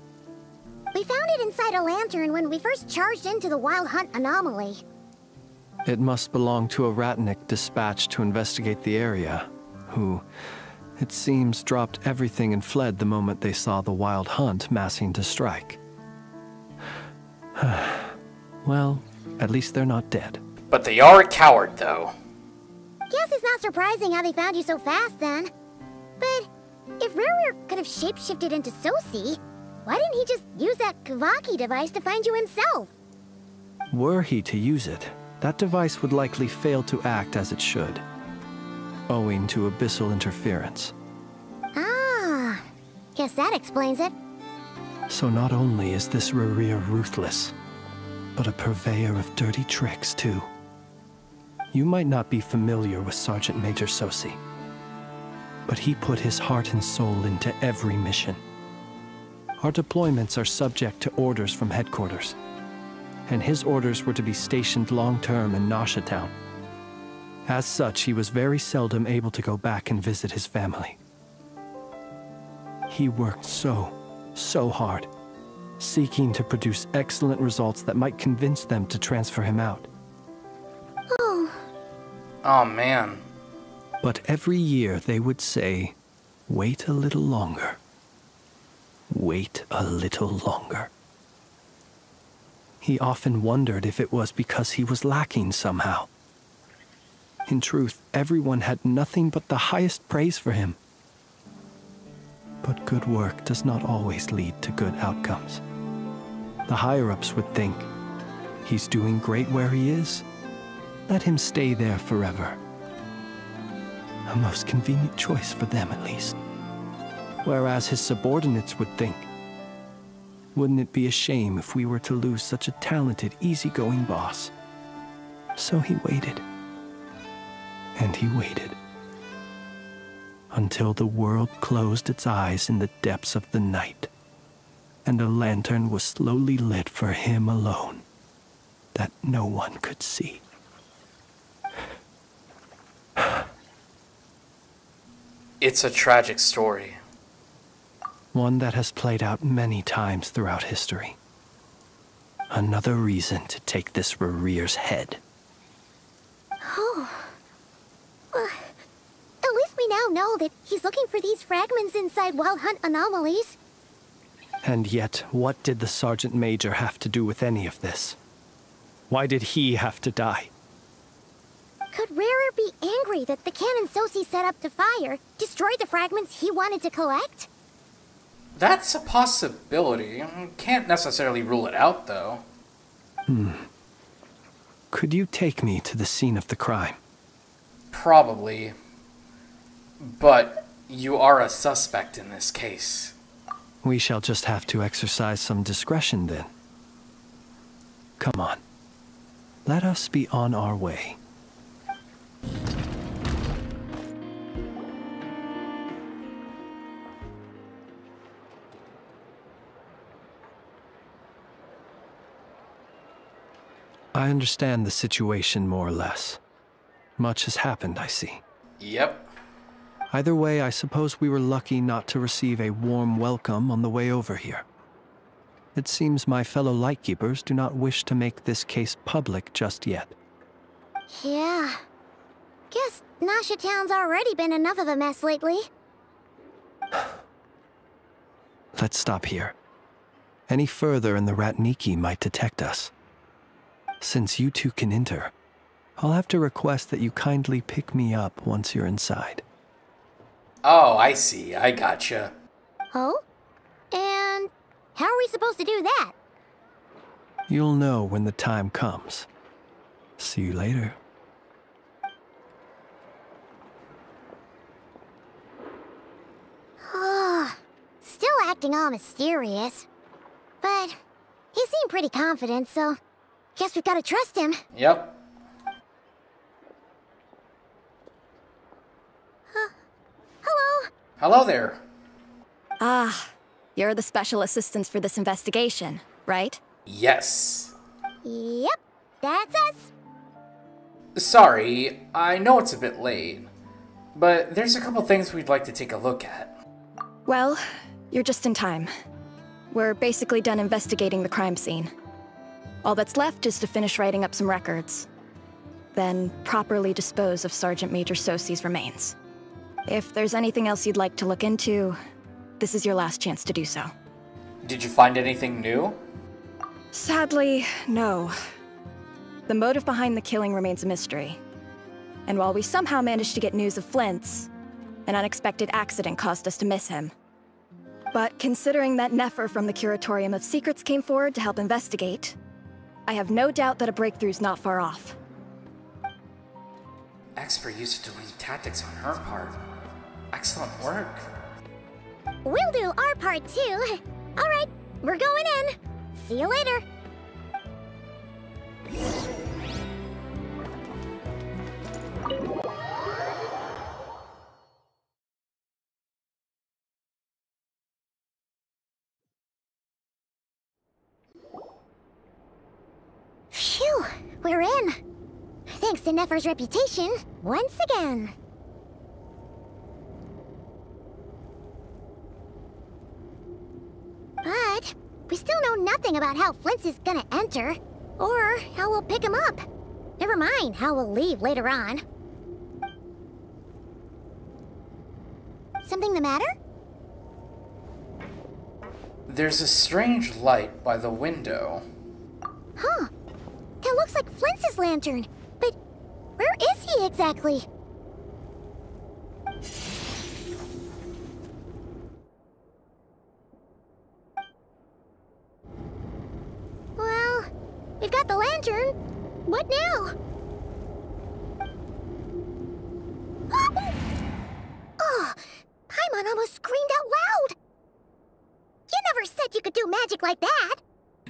We found it inside a lantern when we first charged into the Wild Hunt anomaly. It must belong to a Ratnik dispatched to investigate the area, who, it seems, dropped everything and fled the moment they saw the Wild Hunt massing to strike. Well, at least they're not dead. But they are a coward, though. Guess it's not surprising how they found you so fast, then. But if Rerir could have shapeshifted into Sosi, why didn't he just use that Kavaki device to find you himself? Were he to use it, that device would likely fail to act as it should, owing to abyssal interference. Ah, guess that explains it. So not only is this Rerir ruthless, but a purveyor of dirty tricks, too. You might not be familiar with Sergeant Major Sosi, but he put his heart and soul into every mission. Our deployments are subject to orders from headquarters, and his orders were to be stationed long-term in Nasha Town. As such, he was very seldom able to go back and visit his family. He worked so hard, seeking to produce excellent results that might convince them to transfer him out. Oh, man. But every year they would say, "Wait a little longer. Wait a little longer." He often wondered if it was because he was lacking somehow. In truth, everyone had nothing but the highest praise for him. But good work does not always lead to good outcomes. The higher-ups would think, he's doing great where he is. Let him stay there forever. A most convenient choice for them, at least. Whereas his subordinates would think, wouldn't it be a shame if we were to lose such a talented, easygoing boss? So he waited. And he waited. Until the world closed its eyes in the depths of the night, and a lantern was slowly lit for him alone, that no one could see. It's a tragic story. One that has played out many times throughout history. Another reason to take this Rerir's head. Oh. At least we now know that he's looking for these fragments inside Wild Hunt anomalies. And yet, what did the Sergeant Major have to do with any of this? Why did he have to die? Could Rerir be angry that the cannon Sosi set up to fire destroyed the fragments he wanted to collect? That's a possibility. Can't necessarily rule it out, though. Could you take me to the scene of the crime? Probably. But you are a suspect in this case. We shall just have to exercise some discretion then. Come on. Let us be on our way. I understand the situation more or less. Much has happened, I see. Yep. Either way, I suppose we were lucky not to receive a warm welcome on the way over here. It seems my fellow Lightkeepers do not wish to make this case public just yet. Yeah. Guess Nasha Town's already been enough of a mess lately. Let's stop here. Any further and the Ratniki might detect us. Since you two can enter, I'll have to request that you kindly pick me up once you're inside. Oh, I see. I gotcha. Oh? And how are we supposed to do that? You'll know when the time comes. See you later. Still acting all mysterious. But he seemed pretty confident, so guess we've got to trust him. Yep. Hello? Hello there. Ah, you're the special assistants for this investigation, right? Yes. Yep, that's us. Sorry, I know it's a bit late, but there's a couple things we'd like to take a look at. Well, you're just in time. We're basically done investigating the crime scene. All that's left is to finish writing up some records. then properly dispose of Sergeant Major Sosie's remains. If there's anything else you'd like to look into, this is your last chance to do so. Did you find anything new? Sadly, no. The motive behind the killing remains a mystery. And while we somehow managed to get news of Flint's, an unexpected accident caused us to miss him. But considering that Nefer from the Curatorium of Secrets came forward to help investigate, I have no doubt that a breakthrough's not far off. Expert use of delaying tactics on her part. Excellent work. We'll do our part too. Alright, we're going in. See you later. Phew, we're in. Thanks to Nefer's reputation, once again. But we still know nothing about how Flint's is gonna enter, or how we'll pick him up. Never mind how we'll leave later on. Something the matter? There's a strange light by the window. Huh. That looks like Flint's lantern. But where is he exactly? Well, we've got the lantern. What now? Oh, Paimon almost screamed out loud. You never said you could do magic like that.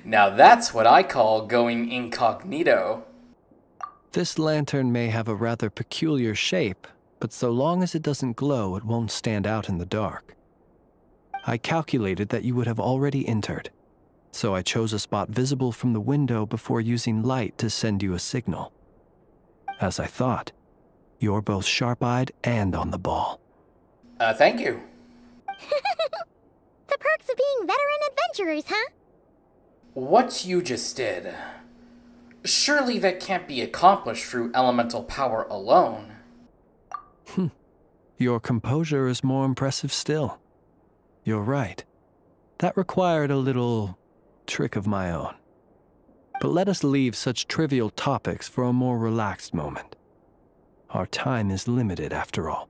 Now that's what I call going incognito. This lantern may have a rather peculiar shape, but so long as it doesn't glow, it won't stand out in the dark. I calculated that you would have already entered, so I chose a spot visible from the window before using light to send you a signal. As I thought, you're both sharp-eyed and on the ball. Thank you. The perks of being veteran adventurers, huh? What you just did, surely that can't be accomplished through elemental power alone. Your composure is more impressive still. You're right. That required a little trick of my own. But let us leave such trivial topics for a more relaxed moment. Our time is limited after all.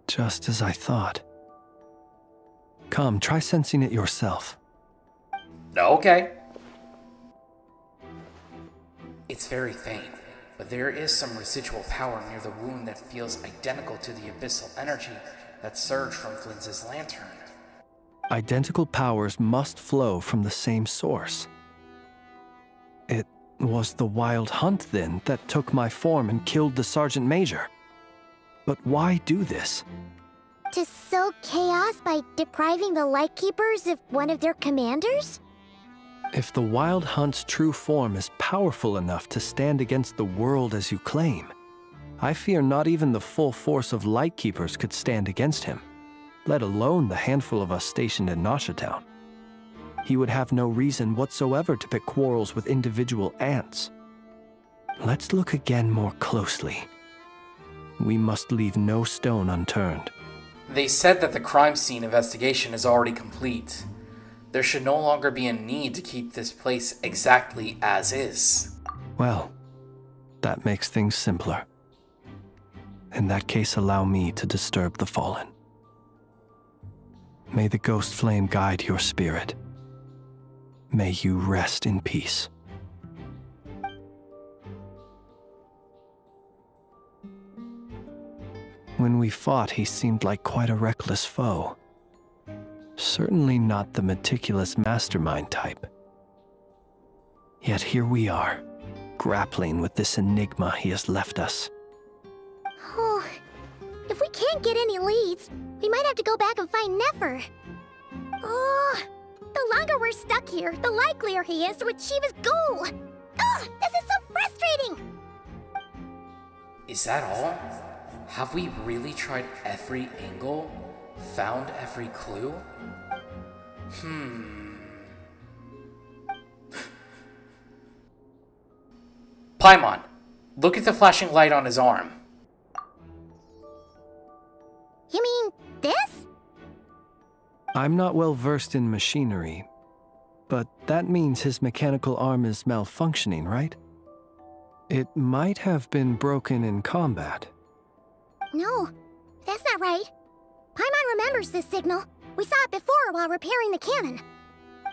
Just as I thought. Come, try sensing it yourself. Okay. It's very faint, but there is some residual power near the wound that feels identical to the abyssal energy that surged from Flins' lantern. Identical powers must flow from the same source. It was the wild hunt, then, that took my form and killed the Sergeant Major. But why do this? To sow chaos by depriving the Lightkeepers of one of their commanders? If the Wild Hunt's true form is powerful enough to stand against the world as you claim, I fear not even the full force of Lightkeepers could stand against him, let alone the handful of us stationed in Noshatown. He would have no reason whatsoever to pick quarrels with individual ants. Let's look again more closely. We must leave no stone unturned. They said that the crime scene investigation is already complete. There should no longer be a need to keep this place exactly as is. Well, that makes things simpler. In that case, allow me to disturb the fallen. May the ghost flame guide your spirit. May you rest in peace. When we fought, he seemed like quite a reckless foe. Certainly not the meticulous mastermind type. Yet here we are, grappling with this enigma he has left us. Oh, if we can't get any leads, we might have to go back and find Nefer. Oh, the longer we're stuck here, the likelier he is to achieve his goal. Ugh, this is so frustrating! Is that all? Have we really tried every angle? Found every clue? Paimon, look at the flashing light on his arm. You mean this? I'm not well versed in machinery, but that means his mechanical arm is malfunctioning, right? It might have been broken in combat. No, that's not right. Paimon remembers this signal. We saw it before while repairing the cannon.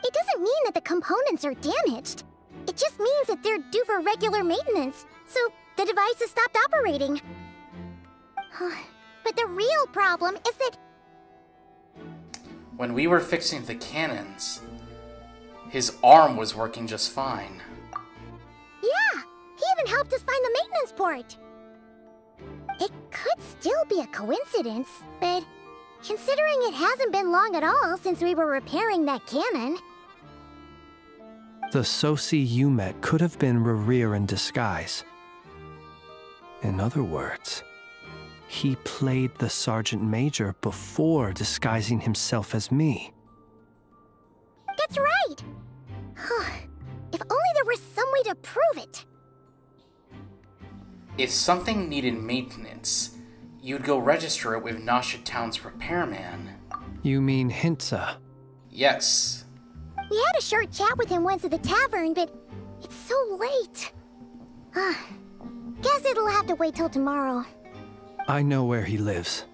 It doesn't mean that the components are damaged. It just means that they're due for regular maintenance, so the device has stopped operating. But the real problem is that... When we were fixing the cannons, his arm was working just fine. Yeah, he even helped us find the maintenance port. It could still be a coincidence, but considering it hasn't been long at all since we were repairing that cannon... The Sosi you met could have been Rerir in disguise. In other words, he played the Sergeant Major before disguising himself as me. That's right! If only there were some way to prove it! If something needed maintenance, you'd go register it with Nasha Town's repairman. You mean Hintsa? Yes. We had a short chat with him once at the tavern, but it's so late. Guess it'll have to wait till tomorrow. I know where he lives.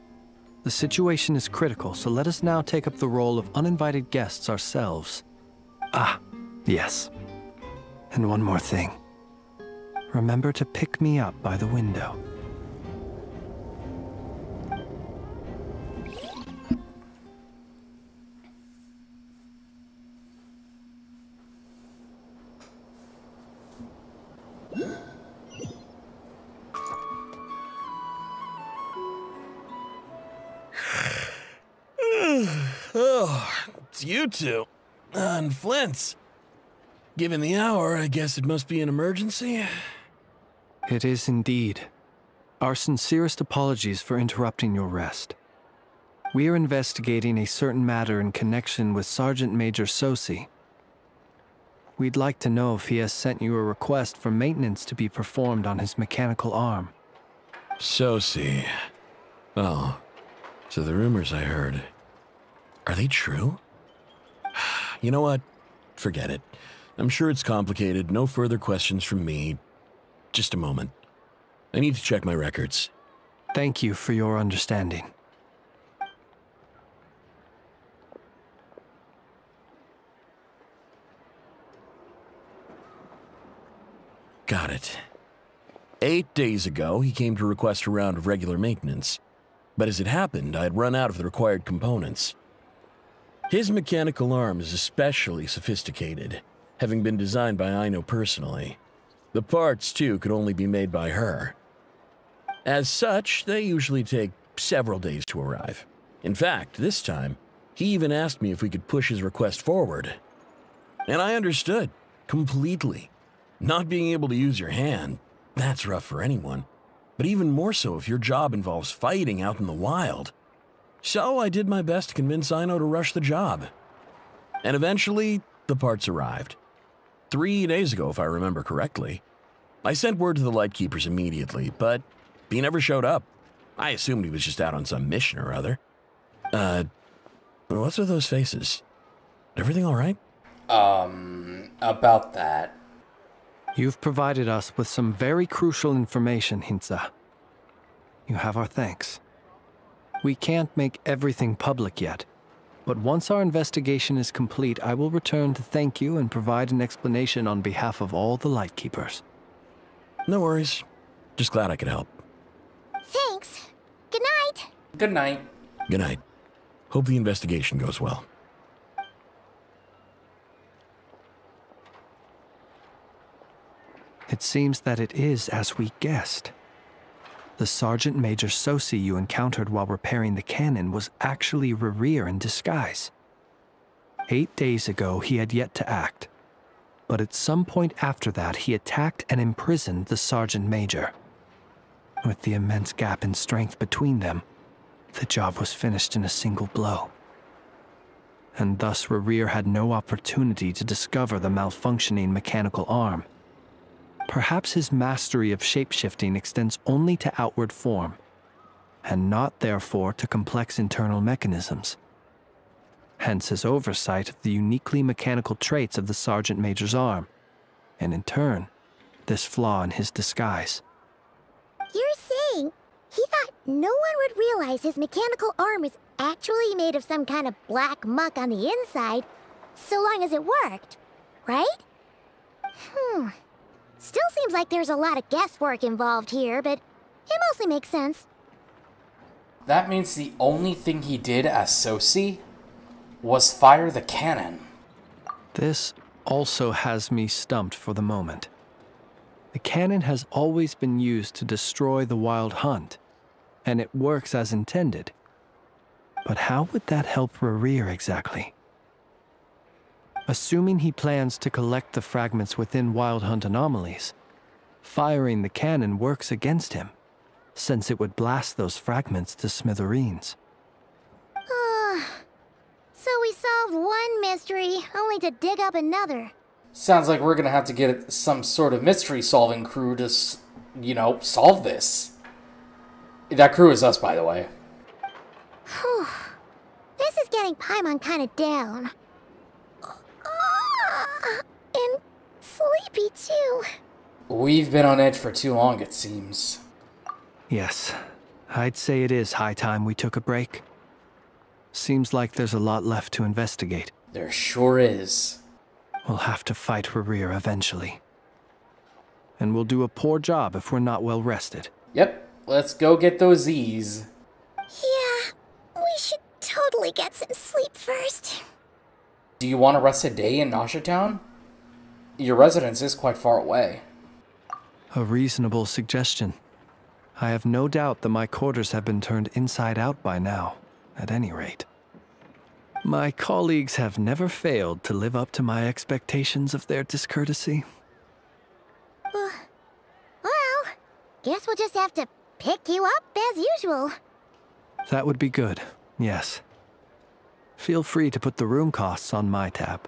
The situation is critical, so let us now take up the role of uninvited guests ourselves. Ah, yes. And one more thing. Remember to pick me up by the window. Oh, it's you two. And Flins. Given the hour, I guess it must be an emergency. It is indeed. Our sincerest apologies for interrupting your rest. We are investigating a certain matter in connection with Sergeant Major Sosi. We'd like to know if he has sent you a request for maintenance to be performed on his mechanical arm. Sosi. Oh, so the rumors I heard, are they true? You know what? Forget it. I'm sure it's complicated. No further questions from me. Just a moment. I need to check my records. Thank you for your understanding. Got it. 8 days ago, he came to request a round of regular maintenance. But as it happened, I had run out of the required components. His mechanical arm is especially sophisticated, having been designed by Aino personally. The parts, too, could only be made by her. As such, they usually take several days to arrive. In fact, this time, he even asked me if we could push his request forward. And I understood, completely. Not being able to use your hand, that's rough for anyone. But even more so if your job involves fighting out in the wild. So I did my best to convince Aino to rush the job. And eventually, the parts arrived. 3 days ago, if I remember correctly. I sent word to the Lightkeepers immediately, but he never showed up. I assumed he was just out on some mission or other. What's with those faces? Everything all right? About that. You've provided us with some very crucial information, Hintsa. You have our thanks. We can't make everything public yet, but once our investigation is complete, I will return to thank you and provide an explanation on behalf of all the Lightkeepers. No worries. Just glad I could help. Thanks. Good night. Good night. Good night. Hope the investigation goes well. It seems that it is as we guessed. The Sergeant Major Sosi you encountered while repairing the cannon was actually Rerir in disguise. 8 days ago, he had yet to act. But at some point after that, he attacked and imprisoned the Sergeant Major. With the immense gap in strength between them, the job was finished in a single blow. And thus Rerir had no opportunity to discover the malfunctioning mechanical arm. Perhaps his mastery of shapeshifting extends only to outward form, and not therefore to complex internal mechanisms. Hence his oversight of the uniquely mechanical traits of the Sergeant Major's arm, and in turn, this flaw in his disguise. You're saying he thought no one would realize his mechanical arm is actually made of some kind of black muck on the inside, so long as it worked, right? Still seems like there's a lot of guesswork involved here, but it mostly makes sense. That means the only thing he did as Sosi was fire the cannon. This also has me stumped for the moment. The cannon has always been used to destroy the Wild Hunt, and it works as intended. But how would that help Rerir exactly? Assuming he plans to collect the fragments within Wild Hunt anomalies, firing the cannon works against him, since it would blast those fragments to smithereens. So we solved one mystery, only to dig up another. Sounds like we're gonna have to get some sort of mystery-solving crew to, solve this. That crew is us, by the way. Whew. This is getting Paimon kind of down. And sleepy, too. We've been on edge for too long, it seems. Yes, I'd say it is high time we took a break. Seems like there's a lot left to investigate. There sure is. We'll have to fight Rerir eventually. And we'll do a poor job if we're not well rested. Yep, let's go get those Z's. Yeah, we should totally get some sleep first. Do you want to rest a day in Nasha Town? Your residence is quite far away. A reasonable suggestion. I have no doubt that my quarters have been turned inside out by now, at any rate. My colleagues have never failed to live up to my expectations of their discourtesy. Well, guess we'll just have to pick you up as usual. That would be good, yes. Feel free to put the room costs on my tab.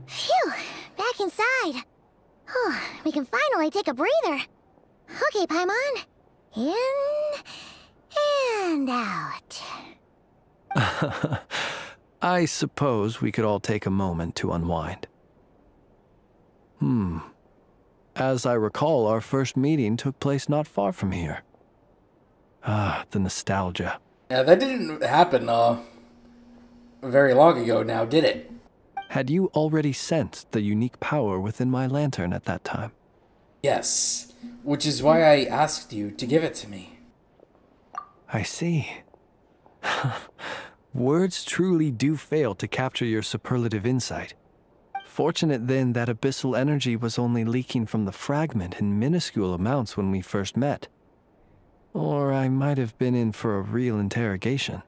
Phew, back inside. We can finally take a breather. Okay, Paimon. In and out. I suppose we could all take a moment to unwind. As I recall, our first meeting took place not far from here. Ah, the nostalgia. Yeah, that didn't happen, very long ago now, did it? Had you already sensed the unique power within my lantern at that time? Yes, which is why I asked you to give it to me. I see. Words truly do fail to capture your superlative insight. Fortunate then that abyssal energy was only leaking from the fragment in minuscule amounts when we first met. Or I might have been in for a real interrogation.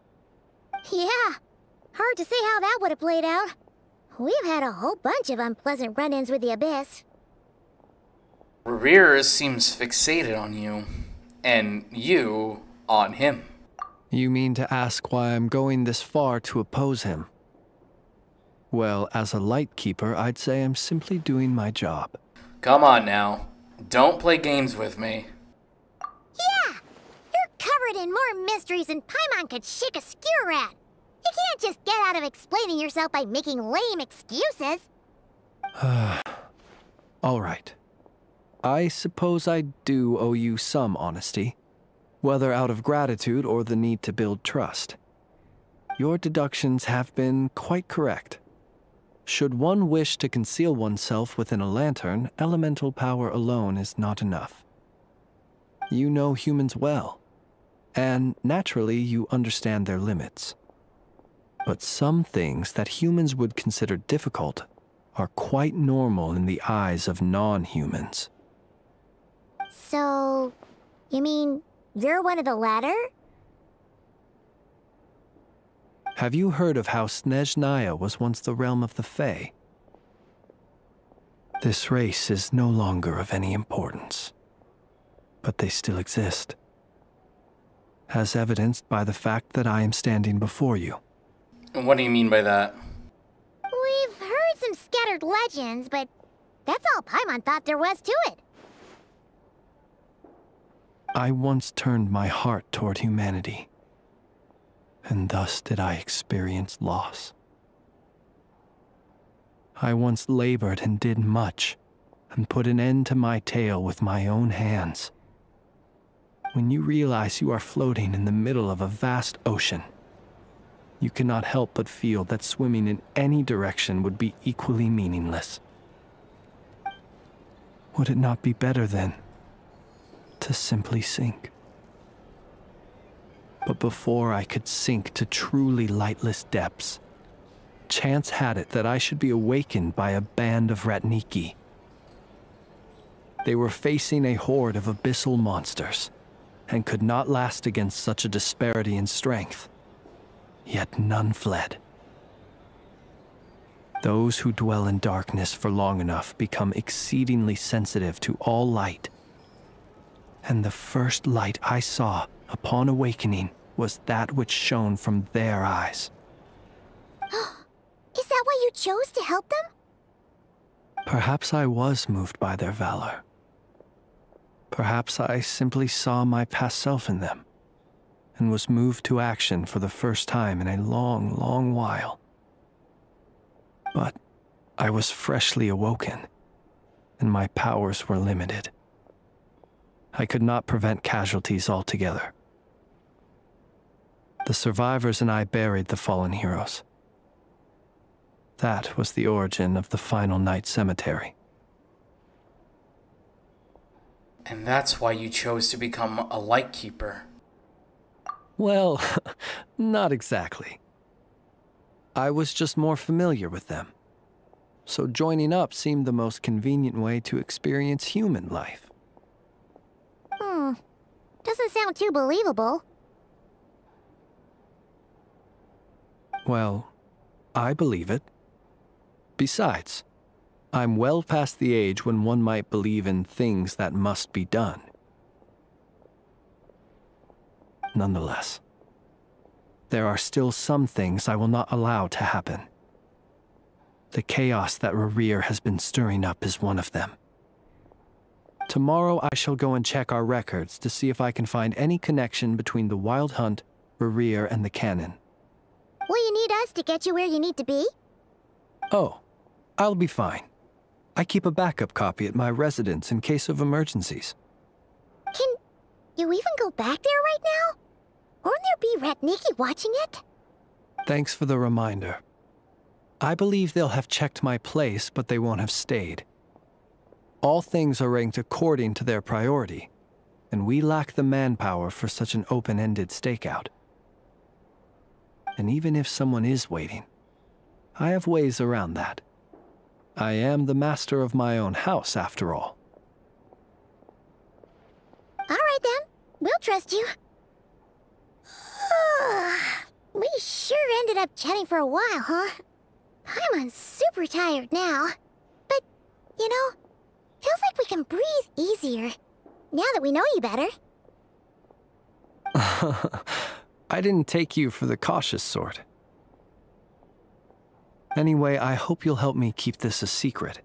Yeah, hard to say how that would have played out. We've had a whole bunch of unpleasant run-ins with the Abyss. Rerir seems fixated on you, and you on him. You mean to ask why I'm going this far to oppose him? Well, as a Lightkeeper, I'd say I'm simply doing my job. Come on now. Don't play games with me. Yeah! You're covered in more mysteries than Paimon could shake a skewer at. You can't just get out of explaining yourself by making lame excuses. All right. I suppose I do owe you some honesty, whether out of gratitude or the need to build trust. Your deductions have been quite correct. Should one wish to conceal oneself within a lantern, elemental power alone is not enough. You know humans well, and naturally you understand their limits. But some things that humans would consider difficult are quite normal in the eyes of non-humans. So, you mean you're one of the latter? Have you heard of how Snezhnaya was once the realm of the Fae? This race is no longer of any importance, but they still exist, as evidenced by the fact that I am standing before you. And what do you mean by that? We've heard some scattered legends, but that's all Paimon thought there was to it. I once turned my heart toward humanity, and thus did I experience loss. I once labored and did much, and put an end to my tale with my own hands. When you realize you are floating in the middle of a vast ocean, you cannot help but feel that swimming in any direction would be equally meaningless. Would it not be better, then, to simply sink? But before I could sink to truly lightless depths, chance had it that I should be awakened by a band of Ratniki. They were facing a horde of abyssal monsters, and could not last against such a disparity in strength. Yet none fled. Those who dwell in darkness for long enough become exceedingly sensitive to all light. And the first light I saw upon awakening was that which shone from their eyes. Is that why you chose to help them? Perhaps I was moved by their valor. Perhaps I simply saw my past self in them, and was moved to action for the first time in a long, long while. But I was freshly awoken, and my powers were limited. I could not prevent casualties altogether. The survivors and I buried the fallen heroes. That was the origin of the final night cemetery. And that's why you chose to become a Lightkeeper. Well, not exactly. I was just more familiar with them. So joining up seemed the most convenient way to experience human life. Doesn't sound too believable. Well, I believe it. Besides, I'm well past the age when one might believe in things that must be done. Nonetheless, there are still some things I will not allow to happen. The chaos that Rerir has been stirring up is one of them. Tomorrow I shall go and check our records to see if I can find any connection between the Wild Hunt, Rerir, and the Cannon. Will you need us to get you where you need to be? Oh, I'll be fine. I keep a backup copy at my residence in case of emergencies. Can you even go back there right now? Won't there be Ratniki watching it? Thanks for the reminder. I believe they'll have checked my place, but they won't have stayed. All things are ranked according to their priority, and we lack the manpower for such an open-ended stakeout. And even if someone is waiting, I have ways around that. I am the master of my own house, after all. All right then, we'll trust you. We sure ended up chatting for a while, huh? I'm super tired now. But, you know, feels like we can breathe easier, now that we know you better. I didn't take you for the cautious sort. Anyway, I hope you'll help me keep this a secret.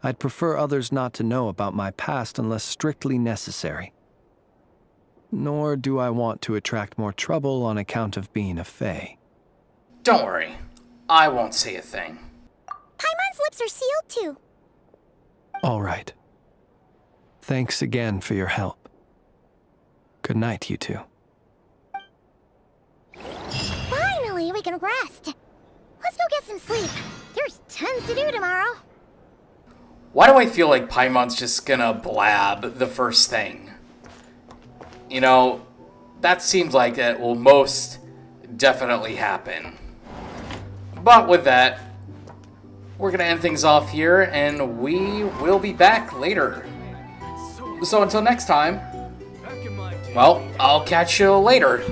I'd prefer others not to know about my past unless strictly necessary. Nor do I want to attract more trouble on account of being a fae. Don't worry. I won't say a thing. Paimon's lips are sealed too. All right. Thanks again for your help. Good night, you two. Finally, we can rest. Let's go get some sleep. There's tons to do tomorrow. Why do I feel like Paimon's just gonna blab the first thing? You know, that seems like it will most definitely happen. But with that, we're gonna end things off here, and we will be back later. So until next time, well, I'll catch you later.